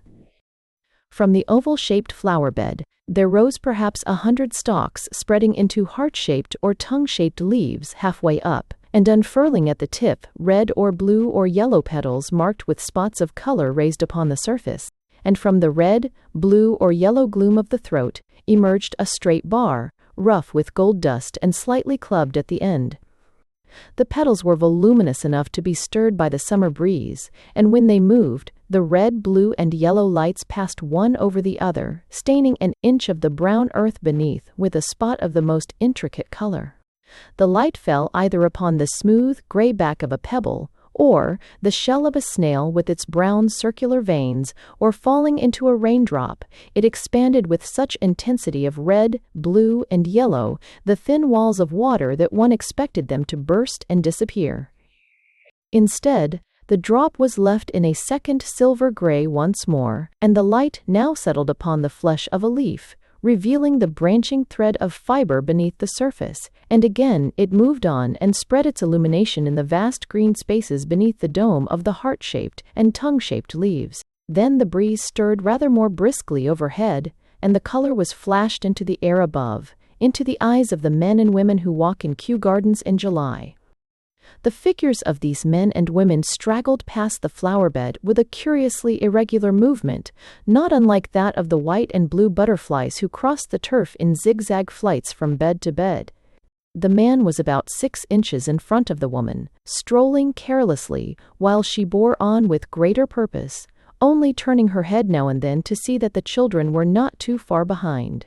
Speaker 1: From the oval-shaped flower-bed, there rose perhaps 100 stalks spreading into heart-shaped or tongue-shaped leaves halfway up, and unfurling at the tip, red or blue or yellow petals marked with spots of color raised upon the surface, and from the red, blue or yellow gloom of the throat emerged a straight bar, rough with gold dust and slightly clubbed at the end. The petals were voluminous enough to be stirred by the summer breeze, and when they moved, the red, blue, and yellow lights passed one over the other, staining an inch of the brown earth beneath with a spot of the most intricate color. The light fell either upon the smooth, gray back of a pebble, or the shell of a snail with its brown circular veins, or falling into a raindrop, it expanded with such intensity of red, blue, and yellow the thin walls of water that one expected them to burst and disappear. Instead, the drop was left in a second silver gray once more, and the light now settled upon the flesh of a leaf, revealing the branching thread of fiber beneath the surface, and again it moved on and spread its illumination in the vast green spaces beneath the dome of the heart-shaped and tongue-shaped leaves. Then the breeze stirred rather more briskly overhead, and the color was flashed into the air above, into the eyes of the men and women who walk in Kew Gardens in July. The figures of these men and women straggled past the flower-bed with a curiously irregular movement, not unlike that of the white and blue butterflies who cross the turf in zigzag flights from bed to bed. The man was about 6 inches in front of the woman, strolling carelessly, while she bore on with greater purpose, only turning her head now and then to see that the children were not too far behind.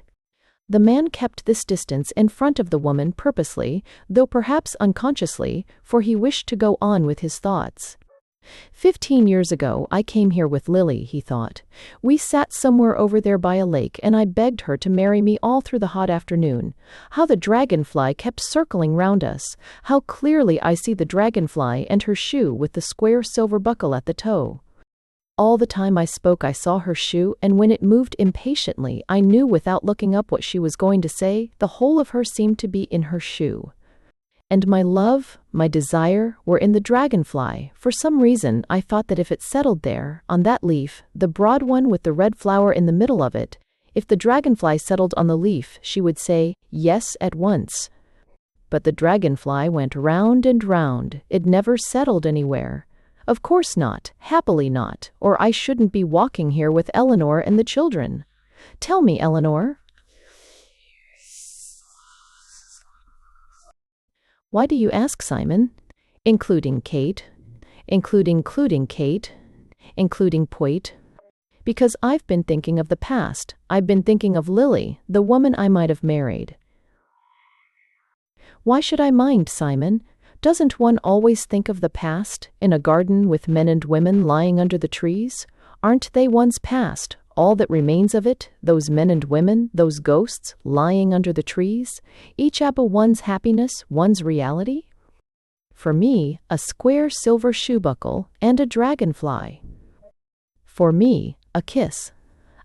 Speaker 1: The man kept this distance in front of the woman purposely, though perhaps unconsciously, for he wished to go on with his thoughts. "15 years ago I came here with Lily," he thought. "We sat somewhere over there by a lake and I begged her to marry me all through the hot afternoon. How the dragonfly kept circling round us. How clearly I see the dragonfly and her shoe with the square silver buckle at the toe. All the time I spoke I saw her shoe, and when it moved impatiently I knew without looking up what she was going to say. The whole of her seemed to be in her shoe. And my love, my desire, were in the dragonfly. For some reason I thought that if it settled there, on that leaf, the broad one with the red flower in the middle of it, if the dragonfly settled on the leaf, she would say yes at once. But the dragonfly went round and round. It never settled anywhere. Of course not, happily not, or I shouldn't be walking here with Eleanor and the children. Tell me, Eleanor." "Why do you ask, Simon?" "Including Kate. Including Kate. Including Poit. Because I've been thinking of the past. I've been thinking of Lily, the woman I might have married." "Why should I mind, Simon? Doesn't one always think of the past, in a garden with men and women lying under the trees? Aren't they one's past, all that remains of it, those men and women, those ghosts, lying under the trees, each about one's happiness, one's reality? For me, a square silver shoe buckle and a dragonfly. For me, a kiss.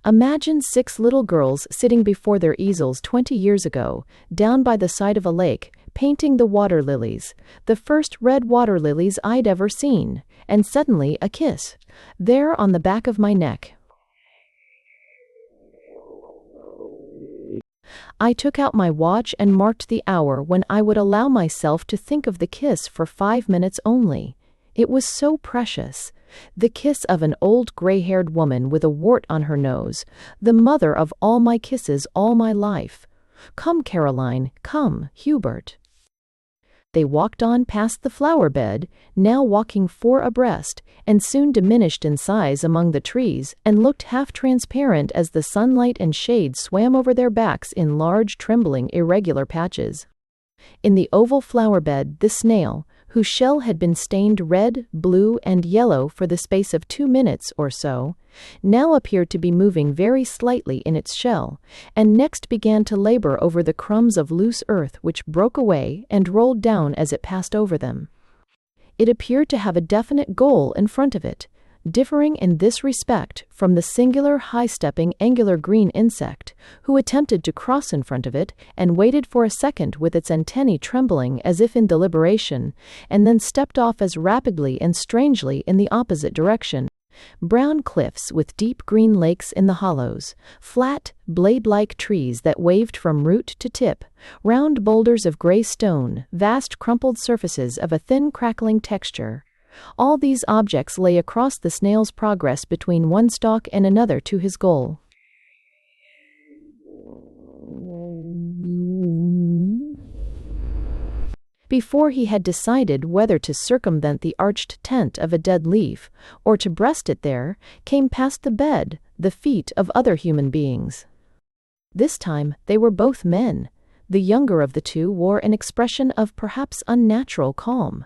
Speaker 1: Imagine 6 little girls sitting before their easels 20 years ago, down by the side of a lake, painting the water lilies, the first red water lilies I'd ever seen, and suddenly a kiss, there on the back of my neck. I took out my watch and marked the hour when I would allow myself to think of the kiss for 5 minutes only. It was so precious. The kiss of an old gray-haired woman with a wart on her nose, the mother of all my kisses all my life. Come, Caroline, come, Hubert. They walked on past the flower bed, now walking 4 abreast, and soon diminished in size among the trees, and looked half transparent as the sunlight and shade swam over their backs in large, trembling, irregular patches. In the oval flower bed, the snail, whose shell had been stained red, blue, and yellow for the space of 2 minutes or so, now appeared to be moving very slightly in its shell, and next began to labor over the crumbs of loose earth which broke away and rolled down as it passed over them. It appeared to have a definite goal in front of it, differing in this respect from the singular high-stepping angular green insect, who attempted to cross in front of it and waited for a second with its antennae trembling as if in deliberation, and then stepped off as rapidly and strangely in the opposite direction. Brown cliffs with deep green lakes in the hollows, flat, blade-like trees that waved from root to tip, round boulders of gray stone, vast crumpled surfaces of a thin crackling texture. All these objects lay across the snail's progress between one stalk and another to his goal. Before he had decided whether to circumvent the arched tent of a dead leaf, or to breast it there, came past the bed, the feet of other human beings. This time they were both men. The younger of the two wore an expression of perhaps unnatural calm.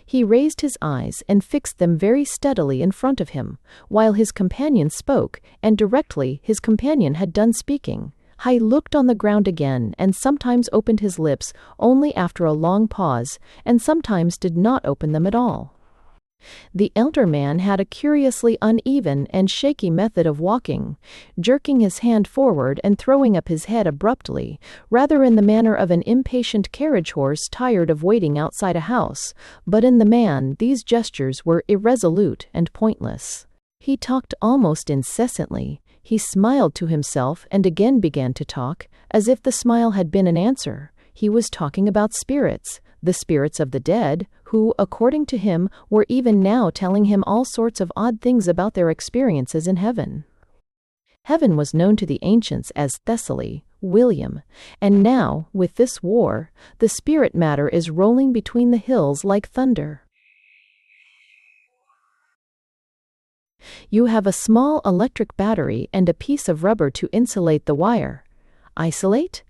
Speaker 1: He raised his eyes and fixed them very steadily in front of him, while his companion spoke, and directly his companion had done speaking, he looked on the ground again, and sometimes opened his lips only after a long pause, and sometimes did not open them at all. The elder man had a curiously uneven and shaky method of walking, jerking his hand forward and throwing up his head abruptly, rather in the manner of an impatient carriage horse tired of waiting outside a house, but in the man these gestures were irresolute and pointless. He talked almost incessantly. He smiled to himself and again began to talk, as if the smile had been an answer. He was talking about spirits, the spirits of the dead, who, according to him, were even now telling him all sorts of odd things about their experiences in heaven. Heaven was known to the ancients as Thessaly, William, and now, with this war, the spirit matter is rolling between the hills like thunder. You have a small electric battery and a piece of rubber to insulate the wire. Isolate?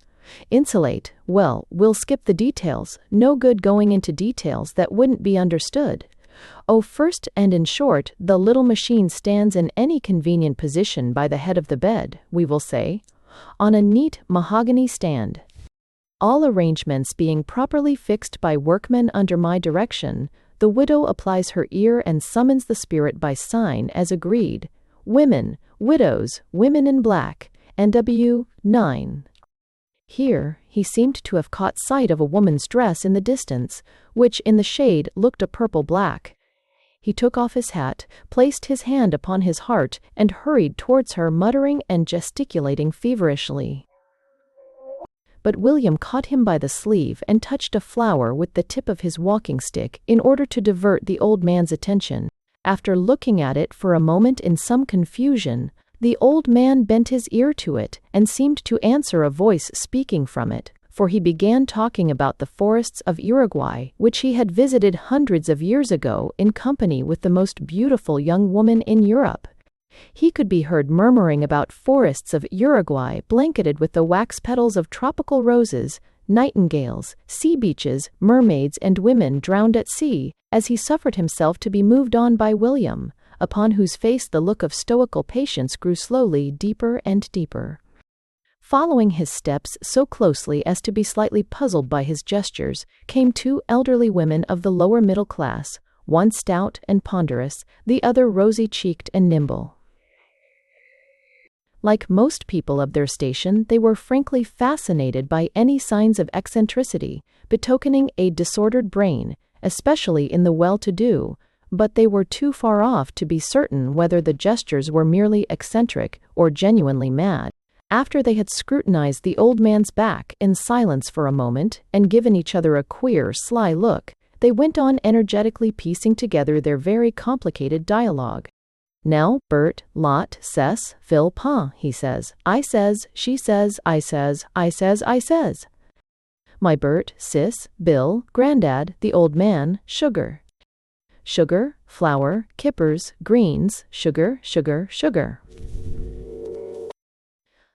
Speaker 1: Insulate, well, we'll skip the details. No good going into details that wouldn't be understood. Oh, first and in short, the little machine stands in any convenient position by the head of the bed, we will say, on a neat mahogany stand. All arrangements being properly fixed by workmen under my direction, the widow applies her ear and summons the spirit by sign as agreed. Women, widows, women in black, NW 9. Here, he seemed to have caught sight of a woman's dress in the distance, which in the shade looked a purple-black. He took off his hat, placed his hand upon his heart, and hurried towards her, muttering and gesticulating feverishly. But William caught him by the sleeve and touched a flower with the tip of his walking-stick in order to divert the old man's attention. After looking at it for a moment in some confusion, the old man bent his ear to it and seemed to answer a voice speaking from it, for he began talking about the forests of Uruguay, which he had visited hundreds of years ago in company with the most beautiful young woman in Europe. He could be heard murmuring about forests of Uruguay blanketed with the wax petals of tropical roses, nightingales, sea beaches, mermaids, and women drowned at sea, as he suffered himself to be moved on by William, upon whose face the look of stoical patience grew slowly deeper and deeper. Following his steps so closely as to be slightly puzzled by his gestures, came two elderly women of the lower middle class, one stout and ponderous, the other rosy-cheeked and nimble. Like most people of their station, they were frankly fascinated by any signs of eccentricity, betokening a disordered brain, especially in the well-to-do, but they were too far off to be certain whether the gestures were merely eccentric or genuinely mad. After they had scrutinized the old man's back in silence for a moment and given each other a queer, sly look, they went on energetically piecing together their very complicated dialogue. Nell, Bert, Lot, Cess, Phil, Pa, he says. I says, she says, I says, I says, I says. My Bert, Sis, Bill, Grandad, the old man, sugar. Sugar, flour, kippers, greens, sugar, sugar, sugar.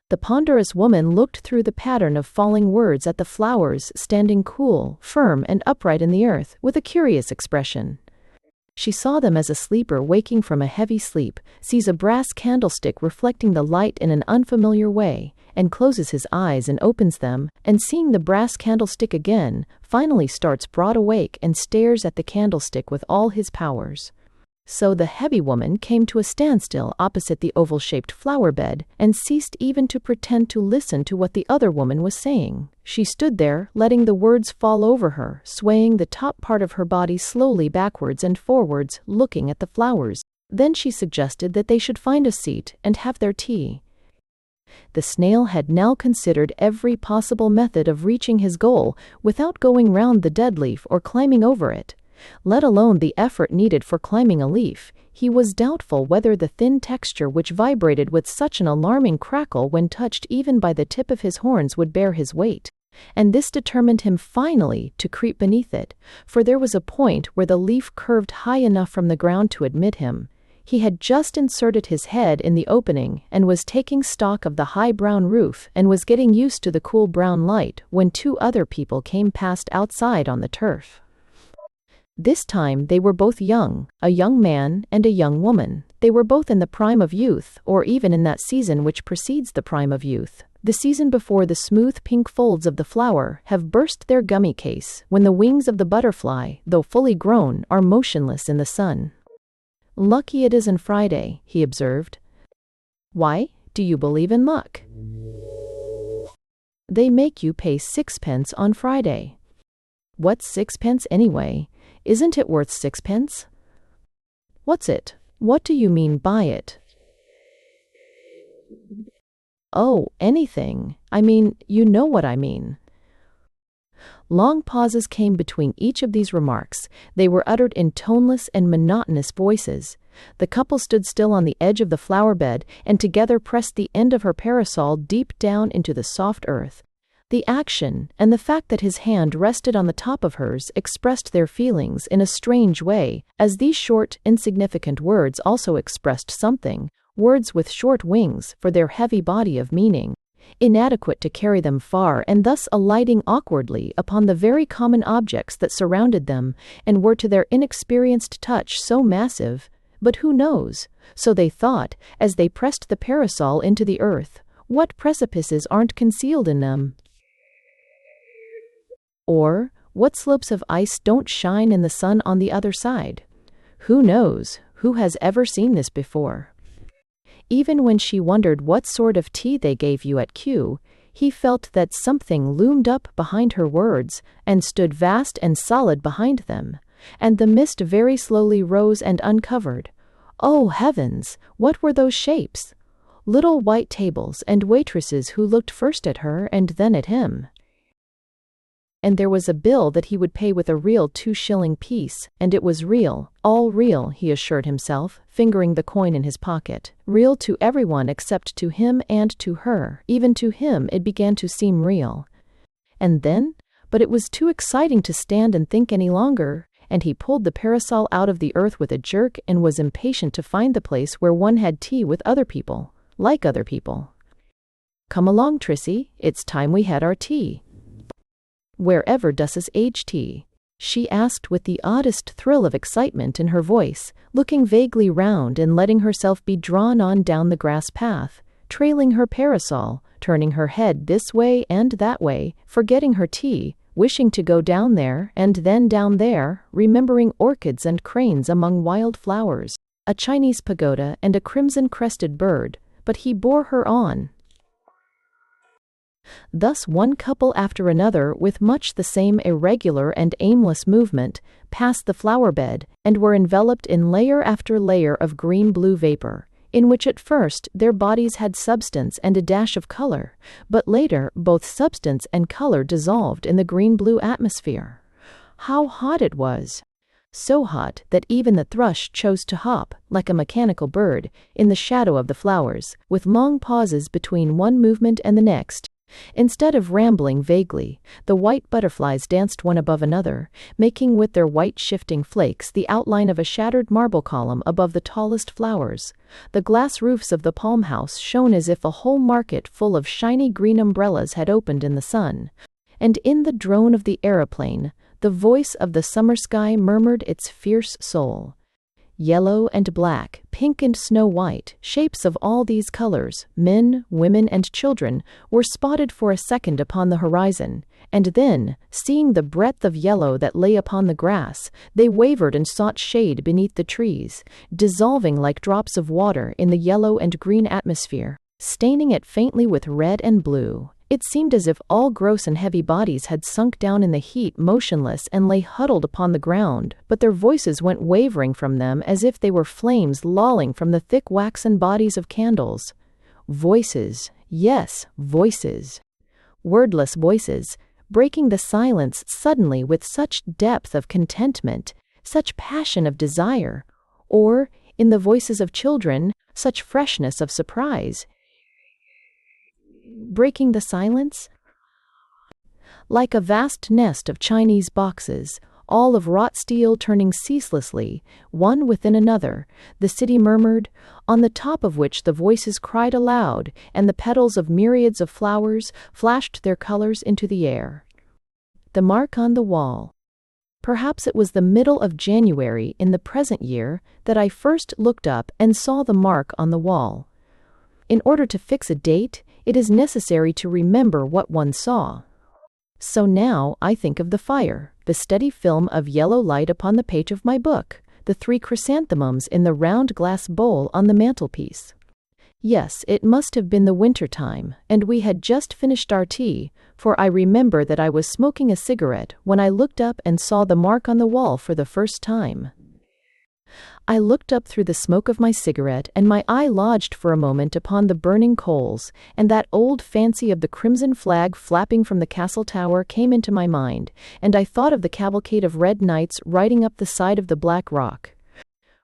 Speaker 1: The ponderous woman looked through the pattern of falling words at the flowers standing cool, firm, and upright in the earth, with a curious expression. She saw them as a sleeper waking from a heavy sleep, sees a brass candlestick reflecting the light in an unfamiliar way, and closes his eyes and opens them, and seeing the brass candlestick again, finally starts broad awake and stares at the candlestick with all his powers. So the heavy woman came to a standstill opposite the oval-shaped flower bed and ceased even to pretend to listen to what the other woman was saying. She stood there, letting the words fall over her, swaying the top part of her body slowly backwards and forwards, looking at the flowers. Then she suggested that they should find a seat and have their tea. The snail had now considered every possible method of reaching his goal without going round the dead leaf or climbing over it. Let alone the effort needed for climbing a leaf, he was doubtful whether the thin texture which vibrated with such an alarming crackle when touched even by the tip of his horns would bear his weight. And this determined him finally to creep beneath it, for there was a point where the leaf curved high enough from the ground to admit him. He had just inserted his head in the opening and was taking stock of the high brown roof and was getting used to the cool brown light when two other people came past outside on the turf. This time they were both young, a young man and a young woman. They were both in the prime of youth, or even in that season which precedes the prime of youth, the season before the smooth pink folds of the flower have burst their gummy case, when the wings of the butterfly, though fully grown, are motionless in the sun. Lucky it isn't Friday, he observed. Why, do you believe in luck? They make you pay 6 pence on Friday. What's 6 pence anyway? Isn't it worth 6 pence? What's it? What do you mean by it? Oh, anything. I mean, you know what I mean. Long pauses came between each of these remarks. They were uttered in toneless and monotonous voices. The couple stood still on the edge of the flower bed and together pressed the end of her parasol deep down into the soft earth. The action, and the fact that his hand rested on the top of hers, expressed their feelings in a strange way, as these short, insignificant words also expressed something, words with short wings for their heavy body of meaning. inadequate to carry them far and thus alighting awkwardly upon the very common objects that surrounded them and were to their inexperienced touch so massive. But who knows, so they thought, as they pressed the parasol into the earth, what precipices aren't concealed in them? Or, what slopes of ice don't shine in the sun on the other side? Who knows? Who has ever seen this before? Even when she wondered what sort of tea they gave you at Q, he felt that something loomed up behind her words and stood vast and solid behind them, and the mist very slowly rose and uncovered. Oh heavens, what were those shapes? Little white tables and waitresses who looked first at her and then at him. And there was a bill that he would pay with a real 2-shilling piece, and it was real, all real, he assured himself, fingering the coin in his pocket. Real to everyone except to him and to her. Even to him it began to seem real. And then? But it was too exciting to stand and think any longer, and he pulled the parasol out of the earth with a jerk and was impatient to find the place where one had tea with other people, like other people. Come along, Trissy, it's time we had our tea. Wherever does his age tea? She asked with the oddest thrill of excitement in her voice, looking vaguely round and letting herself be drawn on down the grass path, trailing her parasol, turning her head this way and that way, forgetting her tea, wishing to go down there and then down there, remembering orchids and cranes among wild flowers, a Chinese pagoda and a crimson-crested bird, but he bore her on. Thus one couple after another, with much the same irregular and aimless movement, passed the flower bed, and were enveloped in layer after layer of green-blue vapor, in which at first their bodies had substance and a dash of color, but later both substance and color dissolved in the green-blue atmosphere. How hot it was! So hot that even the thrush chose to hop, like a mechanical bird, in the shadow of the flowers, with long pauses between one movement and the next. Instead of rambling vaguely, the white butterflies danced one above another, making with their white shifting flakes the outline of a shattered marble column above the tallest flowers. The glass roofs of the palm house shone as if a whole market full of shiny green umbrellas had opened in the sun. And in the drone of the aeroplane, the voice of the summer sky murmured its fierce soul. Yellow and black, pink and snow-white, shapes of all these colors, men, women, and children, were spotted for a second upon the horizon, and then, seeing the breadth of yellow that lay upon the grass, they wavered and sought shade beneath the trees, dissolving like drops of water in the yellow and green atmosphere, staining it faintly with red and blue. It seemed as if all gross and heavy bodies had sunk down in the heat motionless and lay huddled upon the ground, but their voices went wavering from them as if they were flames lolling from the thick waxen bodies of candles. Voices, yes, voices. Wordless voices, breaking the silence suddenly with such depth of contentment, such passion of desire, or, in the voices of children, such freshness of surprise. Breaking the silence? Like a vast nest of Chinese boxes, all of wrought steel turning ceaselessly, one within another, the city murmured, on the top of which the voices cried aloud, and the petals of myriads of flowers flashed their colors into the air. The mark on the wall. Perhaps it was the middle of January in the present year that I first looked up and saw the mark on the wall. In order to fix a date, it is necessary to remember what one saw. So now I think of the fire, the steady film of yellow light upon the page of my book, the 3 chrysanthemums in the round glass bowl on the mantelpiece. Yes, it must have been the winter time, and we had just finished our tea, for I remember that I was smoking a cigarette when I looked up and saw the mark on the wall for the first time. I looked up through the smoke of my cigarette, and my eye lodged for a moment upon the burning coals, and that old fancy of the crimson flag flapping from the castle tower came into my mind, and I thought of the cavalcade of red knights riding up the side of the Black Rock.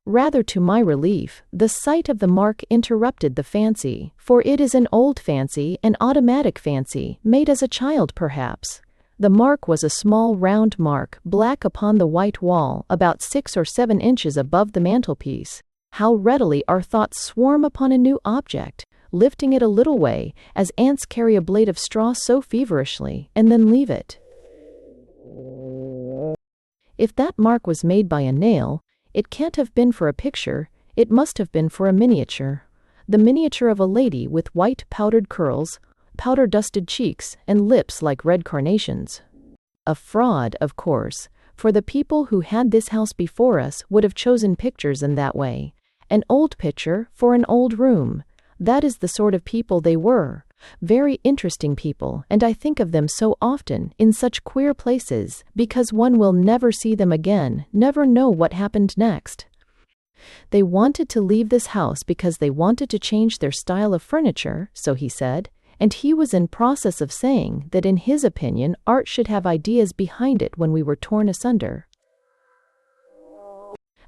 Speaker 1: Rather to my relief, the sight of the mark interrupted the fancy, for it is an old fancy, an automatic fancy, made as a child perhaps. The mark was a small round mark, black upon the white wall, about 6 or 7 inches above the mantelpiece. How readily our thoughts swarm upon a new object, lifting it a little way, as ants carry a blade of straw so feverishly, and then leave it. If that mark was made by a nail, it can't have been for a picture, it must have been for a miniature. The miniature of a lady with white powdered curls, powder-dusted cheeks, and lips like red carnations. A fraud, of course, for the people who had this house before us would have chosen pictures in that way. An old picture for an old room. That is the sort of people they were. Very interesting people, and I think of them so often in such queer places, because one will never see them again, never know what happened next. They wanted to leave this house because they wanted to change their style of furniture, so he said, and he was in process of saying that in his opinion art should have ideas behind it when we were torn asunder.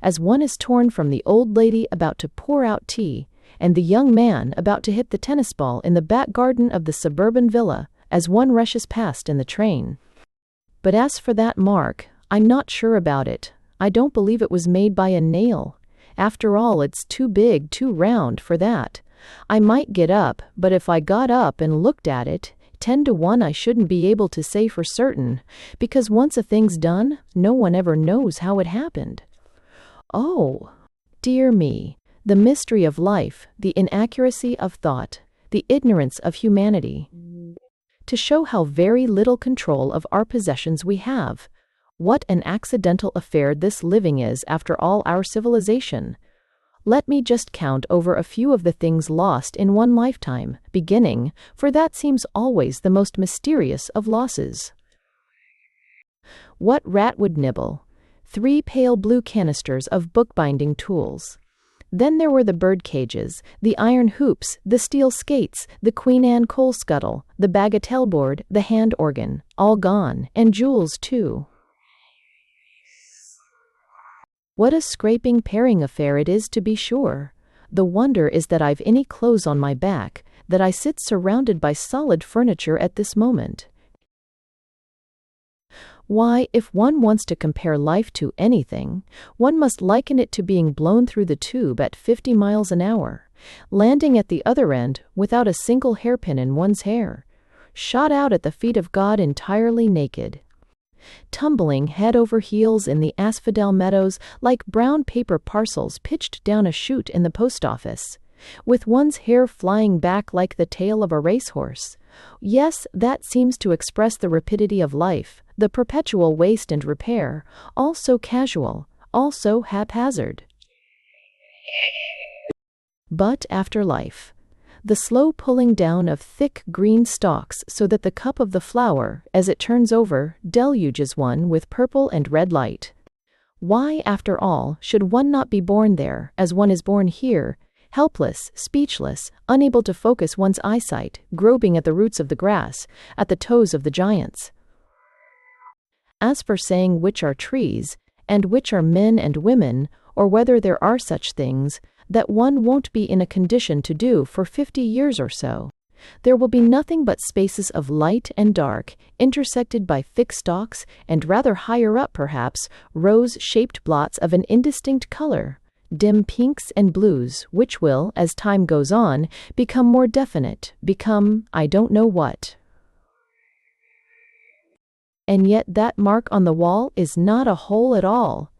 Speaker 1: As one is torn from the old lady about to pour out tea, and the young man about to hit the tennis ball in the back garden of the suburban villa, as one rushes past in the train. But as for that mark, I'm not sure about it. I don't believe it was made by a nail. After all, it's too big, too round for that. I might get up, but if I got up and looked at it, 10 to 1 I shouldn't be able to say for certain, because once a thing's done, no one ever knows how it happened. Oh, dear me. The mystery of life, the inaccuracy of thought, the ignorance of humanity. To show how very little control of our possessions we have. What an accidental affair this living is after all our civilization. Let me just count over a few of the things lost in one lifetime, beginning, for that seems always the most mysterious of losses. What rat would nibble? 3 pale blue canisters of bookbinding tools. Then there were the bird cages, the iron hoops, the steel skates, the Queen Anne coal scuttle, the bagatelle board, the hand organ, all gone, and jewels too. What a scraping paring affair it is, to be sure. The wonder is that I've any clothes on my back, that I sit surrounded by solid furniture at this moment. Why, if one wants to compare life to anything, one must liken it to being blown through the tube at 50 miles an hour, landing at the other end without a single hairpin in one's hair, shot out at the feet of God entirely naked, tumbling head over heels in the asphodel meadows like brown paper parcels pitched down a chute in the post office, with one's hair flying back like the tail of a racehorse. Yes, that seems to express the rapidity of life, the perpetual waste and repair, all so casual, all so haphazard. But after life, the slow pulling down of thick green stalks so that the cup of the flower, as it turns over, deluges one with purple and red light. Why, after all, should one not be born there, as one is born here, helpless, speechless, unable to focus one's eyesight, groping at the roots of the grass, at the toes of the giants? As for saying which are trees, and which are men and women, or whether there are such things, that one won't be in a condition to do for 50 years or so. There will be nothing but spaces of light and dark, intersected by thick stalks, and rather higher up perhaps, rose-shaped blots of an indistinct color, dim pinks and blues, which will, as time goes on, become more definite, become I don't know what. And yet that mark on the wall is not a hole at all.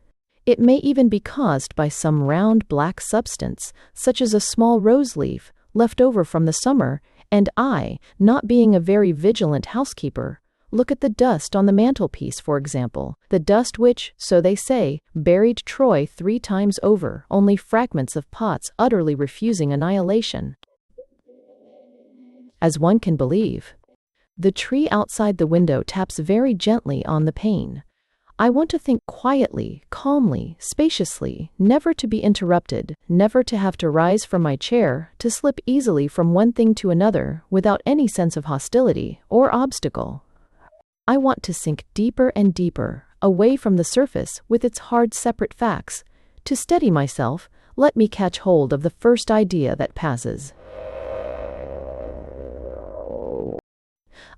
Speaker 1: It may even be caused by some round black substance, such as a small rose leaf, left over from the summer, and I, not being a very vigilant housekeeper, look at the dust on the mantelpiece, for example, the dust which, so they say, buried Troy 3 times over, only fragments of pots utterly refusing annihilation. As one can believe. The tree outside the window taps very gently on the pane. I want to think quietly, calmly, spaciously, never to be interrupted, never to have to rise from my chair, to slip easily from one thing to another, without any sense of hostility or obstacle. I want to sink deeper and deeper, away from the surface with its hard separate facts. To steady myself, let me catch hold of the first idea that passes.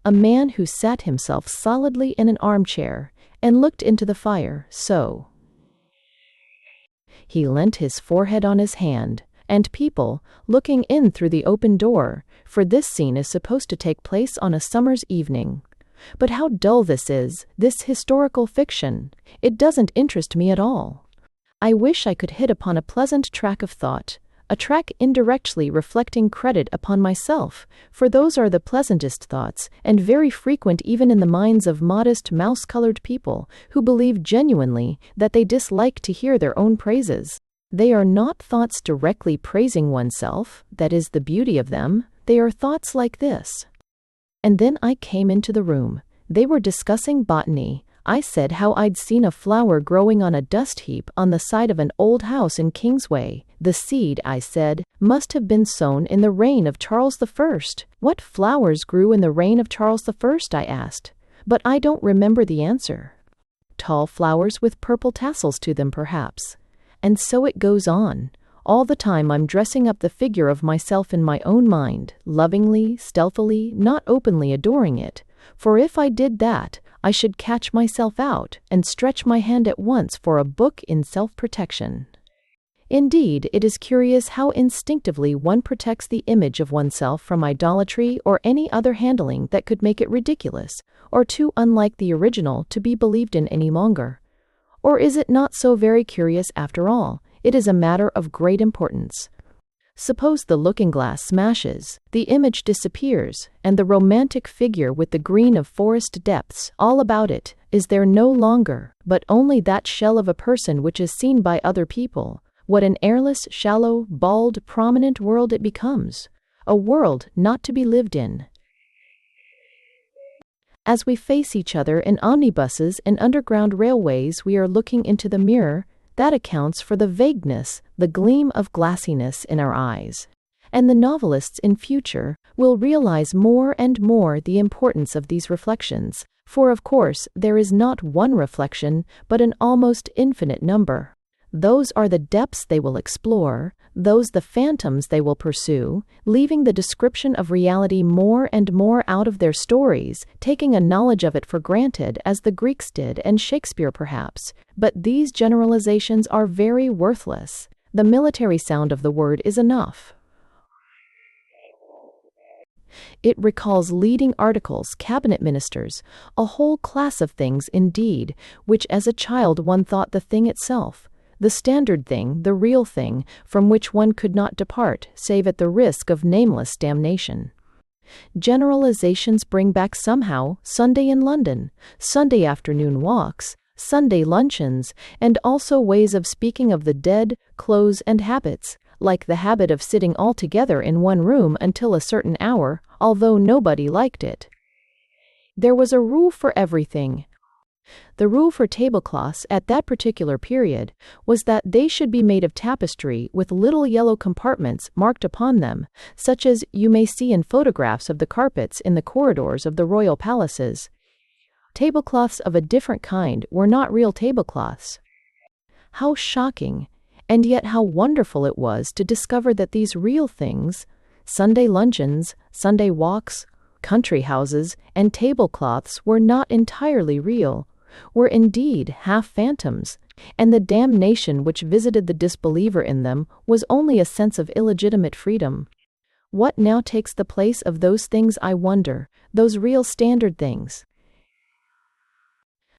Speaker 1: A man who sat himself solidly in an armchair and looked into the fire, so. He leant his forehead on his hand, and people, looking in through the open door, for this scene is supposed to take place on a summer's evening. But how dull this is, this historical fiction! It doesn't interest me at all. I wish I could hit upon a pleasant track of thought, a track indirectly reflecting credit upon myself, for those are the pleasantest thoughts, and very frequent even in the minds of modest mouse-colored people, who believe genuinely that they dislike to hear their own praises. They are not thoughts directly praising oneself, that is the beauty of them, they are thoughts like this. And then I came into the room. They were discussing botany. I said how I'd seen a flower growing on a dust heap on the side of an old house in Kingsway. The seed, I said, must have been sown in the reign of Charles I. What flowers grew in the reign of Charles I? I asked. But I don't remember the answer. Tall flowers with purple tassels to them, perhaps. And so it goes on. All the time I'm dressing up the figure of myself in my own mind, lovingly, stealthily, not openly adoring it. For if I did that, I should catch myself out and stretch my hand at once for a book in self-protection. Indeed, it is curious how instinctively one protects the image of oneself from idolatry or any other handling that could make it ridiculous, or too unlike the original to be believed in any longer. Or is it not so very curious after all? It is a matter of great importance. Suppose the looking-glass smashes, the image disappears, and the romantic figure with the green of forest depths all about it is there no longer, but only that shell of a person which is seen by other people. What an airless, shallow, bald, prominent world it becomes. A world not to be lived in. As we face each other in omnibuses and underground railways, we are looking into the mirror. That accounts for the vagueness, the gleam of glassiness in our eyes. And the novelists in future will realize more and more the importance of these reflections, for of course there is not one reflection, but an almost infinite number. Those are the depths they will explore, those the phantoms they will pursue, leaving the description of reality more and more out of their stories, taking a knowledge of it for granted as the Greeks did and Shakespeare perhaps. But these generalizations are very worthless. The military sound of the word is enough. It recalls leading articles, cabinet ministers, a whole class of things indeed, which as a child one thought the thing itself. The standard thing, the real thing, from which one could not depart, save at the risk of nameless damnation. Generalizations bring back somehow Sunday in London, Sunday afternoon walks, Sunday luncheons, and also ways of speaking of the dead, clothes, and habits, like the habit of sitting all together in one room until a certain hour, although nobody liked it. There was a rule for everything. The rule for tablecloths at that particular period was that they should be made of tapestry with little yellow compartments marked upon them, such as you may see in photographs of the carpets in the corridors of the royal palaces. Tablecloths of a different kind were not real tablecloths. How shocking, and yet how wonderful it was to discover that these real things, Sunday luncheons, Sunday walks, country houses, and tablecloths were not entirely real, were indeed half phantoms, and the damnation which visited the disbeliever in them was only a sense of illegitimate freedom. What now takes the place of those things, I wonder, those real standard things?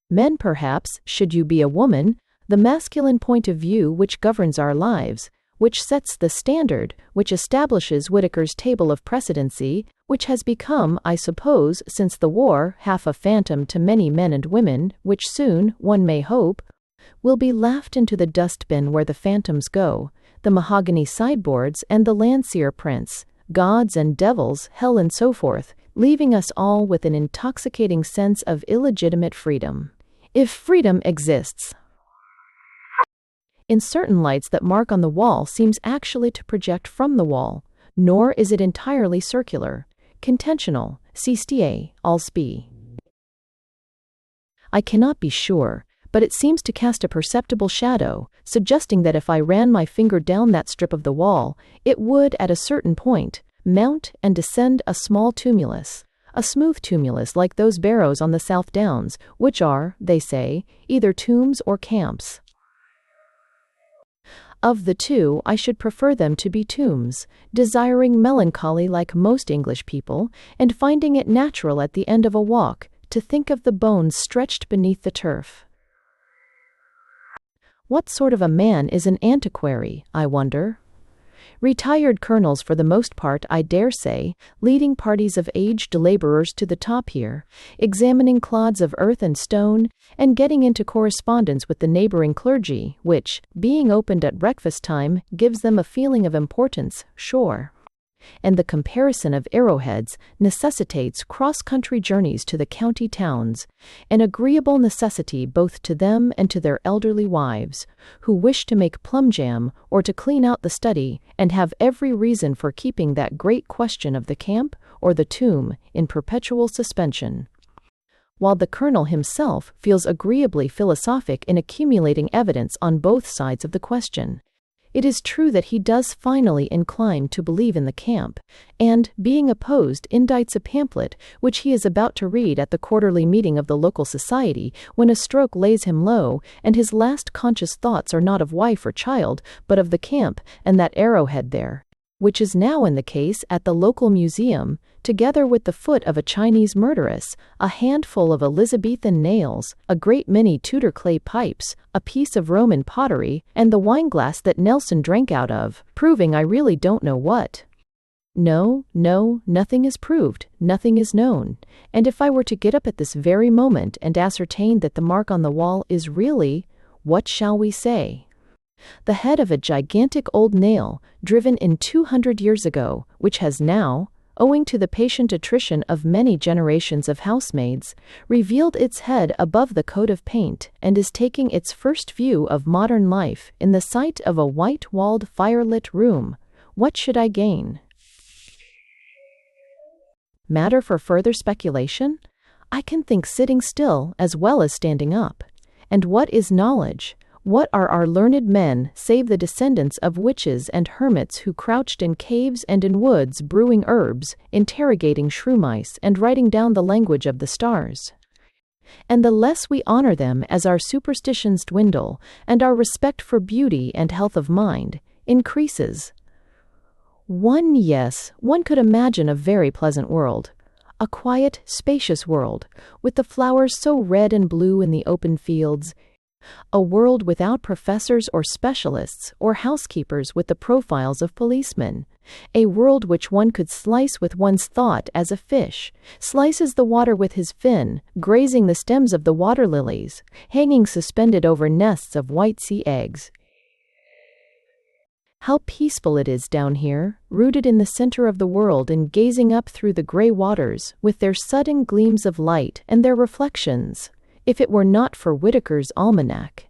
Speaker 1: Men, perhaps, should you be a woman, the masculine point of view which governs our lives, which sets the standard, which establishes Whitaker's table of precedency, which has become, I suppose, since the war, half a phantom to many men and women, which soon, one may hope, will be laughed into the dustbin where the phantoms go, the mahogany sideboards and the Landseer prints, gods and devils, hell and so forth, leaving us all with an intoxicating sense of illegitimate freedom. If freedom exists. In certain lights that mark on the wall seems actually to project from the wall, nor is it entirely circular, contentional, CSTA, all spe. I cannot be sure, but it seems to cast a perceptible shadow, suggesting that if I ran my finger down that strip of the wall, it would, at a certain point, mount and descend a small tumulus, a smooth tumulus like those barrows on the South Downs, which are, they say, either tombs or camps. Of the two, I should prefer them to be tombs, desiring melancholy like most English people, and finding it natural at the end of a walk to think of the bones stretched beneath the turf. What sort of a man is an antiquary, I wonder? Retired colonels for the most part, I dare say, leading parties of aged laborers to the top here, examining clods of earth and stone, and getting into correspondence with the neighboring clergy, which, being opened at breakfast time, gives them a feeling of importance, sure. And the comparison of arrowheads necessitates cross-country journeys to the county towns, an agreeable necessity both to them and to their elderly wives, who wish to make plum jam or to clean out the study, and have every reason for keeping that great question of the camp or the tomb in perpetual suspension, while the colonel himself feels agreeably philosophic in accumulating evidence on both sides of the question. It is true that he does finally incline to believe in the camp, and, being opposed, indites a pamphlet which he is about to read at the quarterly meeting of the local society, when a stroke lays him low, and his last conscious thoughts are not of wife or child, but of the camp and that arrowhead there, which is now in the case at the local museum, together with the foot of a Chinese murderess, a handful of Elizabethan nails, a great many Tudor clay pipes, a piece of Roman pottery, and the wineglass that Nelson drank out of, proving I really don't know what. No, nothing is proved, nothing is known, and if I were to get up at this very moment and ascertain that the mark on the wall is really, what shall we say? The head of a gigantic old nail, driven in 200 years ago, which has now, owing to the patient attrition of many generations of housemaids, revealed its head above the coat of paint, and is taking its first view of modern life in the sight of a white-walled, firelit room. What should I gain? Matter for further speculation? I can think sitting still as well as standing up. And what is knowledge? What are our learned men save the descendants of witches and hermits who crouched in caves and in woods brewing herbs, interrogating shrew mice, and writing down the language of the stars? And the less we honor them as our superstitions dwindle, and our respect for beauty and health of mind increases. One could imagine a very pleasant world. A quiet, spacious world, with the flowers so red and blue in the open fields, a world without professors or specialists or housekeepers with the profiles of policemen, a world which one could slice with one's thought as a fish slices the water with his fin, grazing the stems of the water lilies, hanging suspended over nests of white sea eggs. How peaceful it is down here, rooted in the center of the world and gazing up through the gray waters with their sudden gleams of light and their reflections. If it were not for Whitaker's Almanac.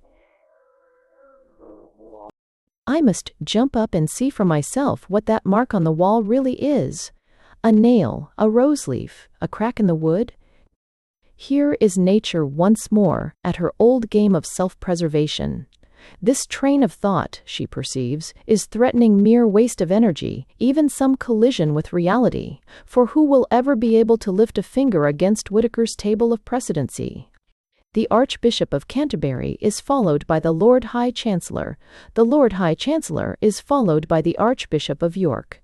Speaker 1: I must jump up and see for myself what that mark on the wall really is. A nail, a rose leaf, a crack in the wood? Here is nature once more at her old game of self-preservation. This train of thought, she perceives, is threatening mere waste of energy, even some collision with reality, for who will ever be able to lift a finger against Whitaker's table of precedency? The Archbishop of Canterbury is followed by the Lord High Chancellor. The Lord High Chancellor is followed by the Archbishop of York.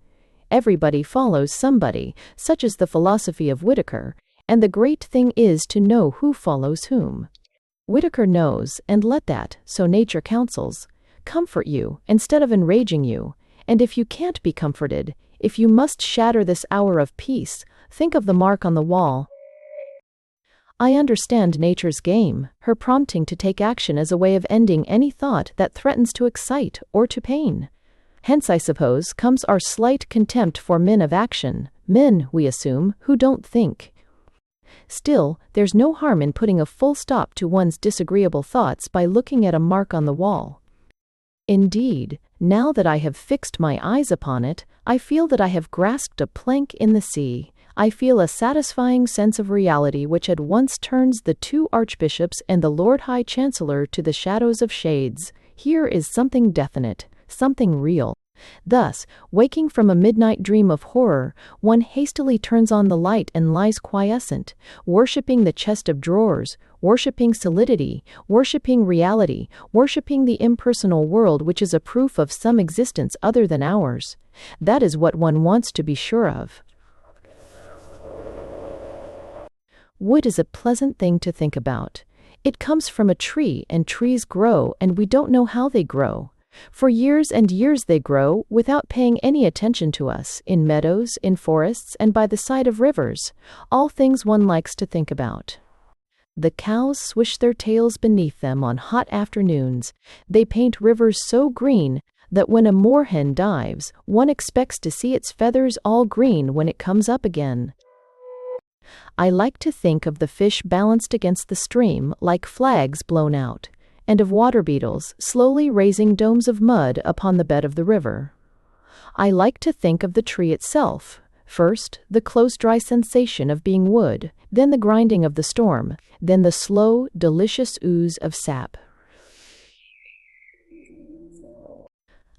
Speaker 1: Everybody follows somebody, such is the philosophy of Whitaker, and the great thing is to know who follows whom. Whitaker knows, and let that, so nature counsels, comfort you instead of enraging you, and if you can't be comforted, if you must shatter this hour of peace, think of the mark on the wall. I understand nature's game, her prompting to take action as a way of ending any thought that threatens to excite or to pain. Hence, I suppose, comes our slight contempt for men of action, men, we assume, who don't think. Still, there's no harm in putting a full stop to one's disagreeable thoughts by looking at a mark on the wall. Indeed, now that I have fixed my eyes upon it, I feel that I have grasped a plank in the sea. I feel a satisfying sense of reality which at once turns the two archbishops and the Lord High Chancellor to the shadows of shades. Here is something definite, something real. Thus, waking from a midnight dream of horror, one hastily turns on the light and lies quiescent, worshipping the chest of drawers, worshipping solidity, worshipping reality, worshipping the impersonal world which is a proof of some existence other than ours. That is what one wants to be sure of. Wood is a pleasant thing to think about. It comes from a tree, and trees grow, and we don't know how they grow. For years and years they grow, without paying any attention to us, in meadows, in forests, and by the side of rivers, all things one likes to think about. The cows swish their tails beneath them on hot afternoons. They paint rivers so green that when a moorhen dives, one expects to see its feathers all green when it comes up again. I like to think of the fish balanced against the stream like flags blown out, and of water beetles slowly raising domes of mud upon the bed of the river. I like to think of the tree itself, first the close dry sensation of being wood, then the grinding of the storm, then the slow, delicious ooze of sap.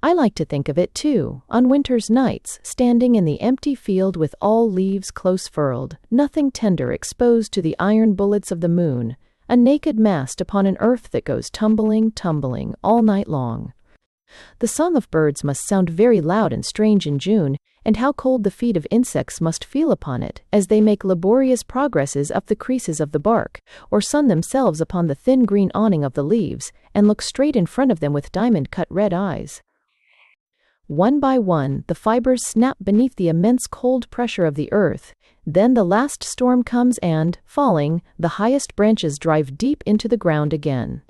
Speaker 1: I like to think of it, too, on winter's nights, standing in the empty field with all leaves close furled, nothing tender exposed to the iron bullets of the moon, a naked mast upon an earth that goes tumbling, tumbling, all night long. The song of birds must sound very loud and strange in June, and how cold the feet of insects must feel upon it, as they make laborious progresses up the creases of the bark, or sun themselves upon the thin green awning of the leaves, and look straight in front of them with diamond-cut red eyes. One by one, the fibers snap beneath the immense cold pressure of the earth. Then the last storm comes and, falling, the highest branches drive deep into the ground again.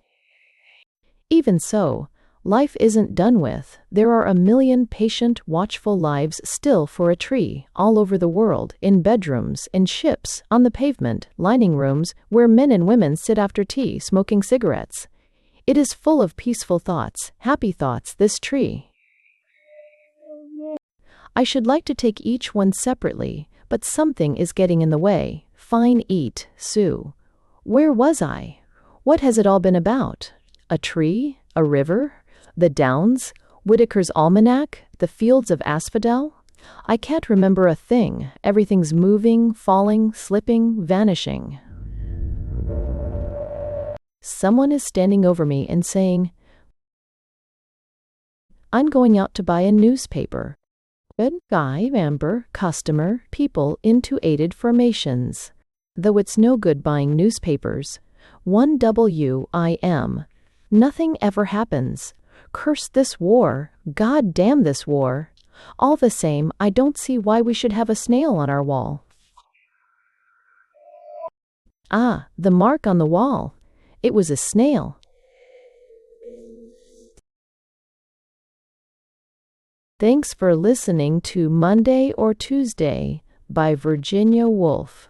Speaker 1: Even so, life isn't done with. There are a million patient, watchful lives still for a tree, all over the world, in bedrooms, in ships, on the pavement, lining rooms, where men and women sit after tea smoking cigarettes. It is full of peaceful thoughts, happy thoughts, this tree. I should like to take each one separately, but something is getting in the way. Fine eat, Sue. Where was I? What has it all been about? A tree? A river? The downs? Whitaker's Almanac? The fields of asphodel? I can't remember a thing. Everything's moving, falling, slipping, vanishing. Someone is standing over me and saying, "I'm going out to buy a newspaper." Good guy, Amber, customer, people into aided formations. Though it's no good buying newspapers. 1WIM. Nothing ever happens. Curse this war. God damn this war. All the same, I don't see why we should have a snail on our wall. Ah, the mark on the wall. It was a snail. Thanks for listening to Monday or Tuesday by Virginia Woolf.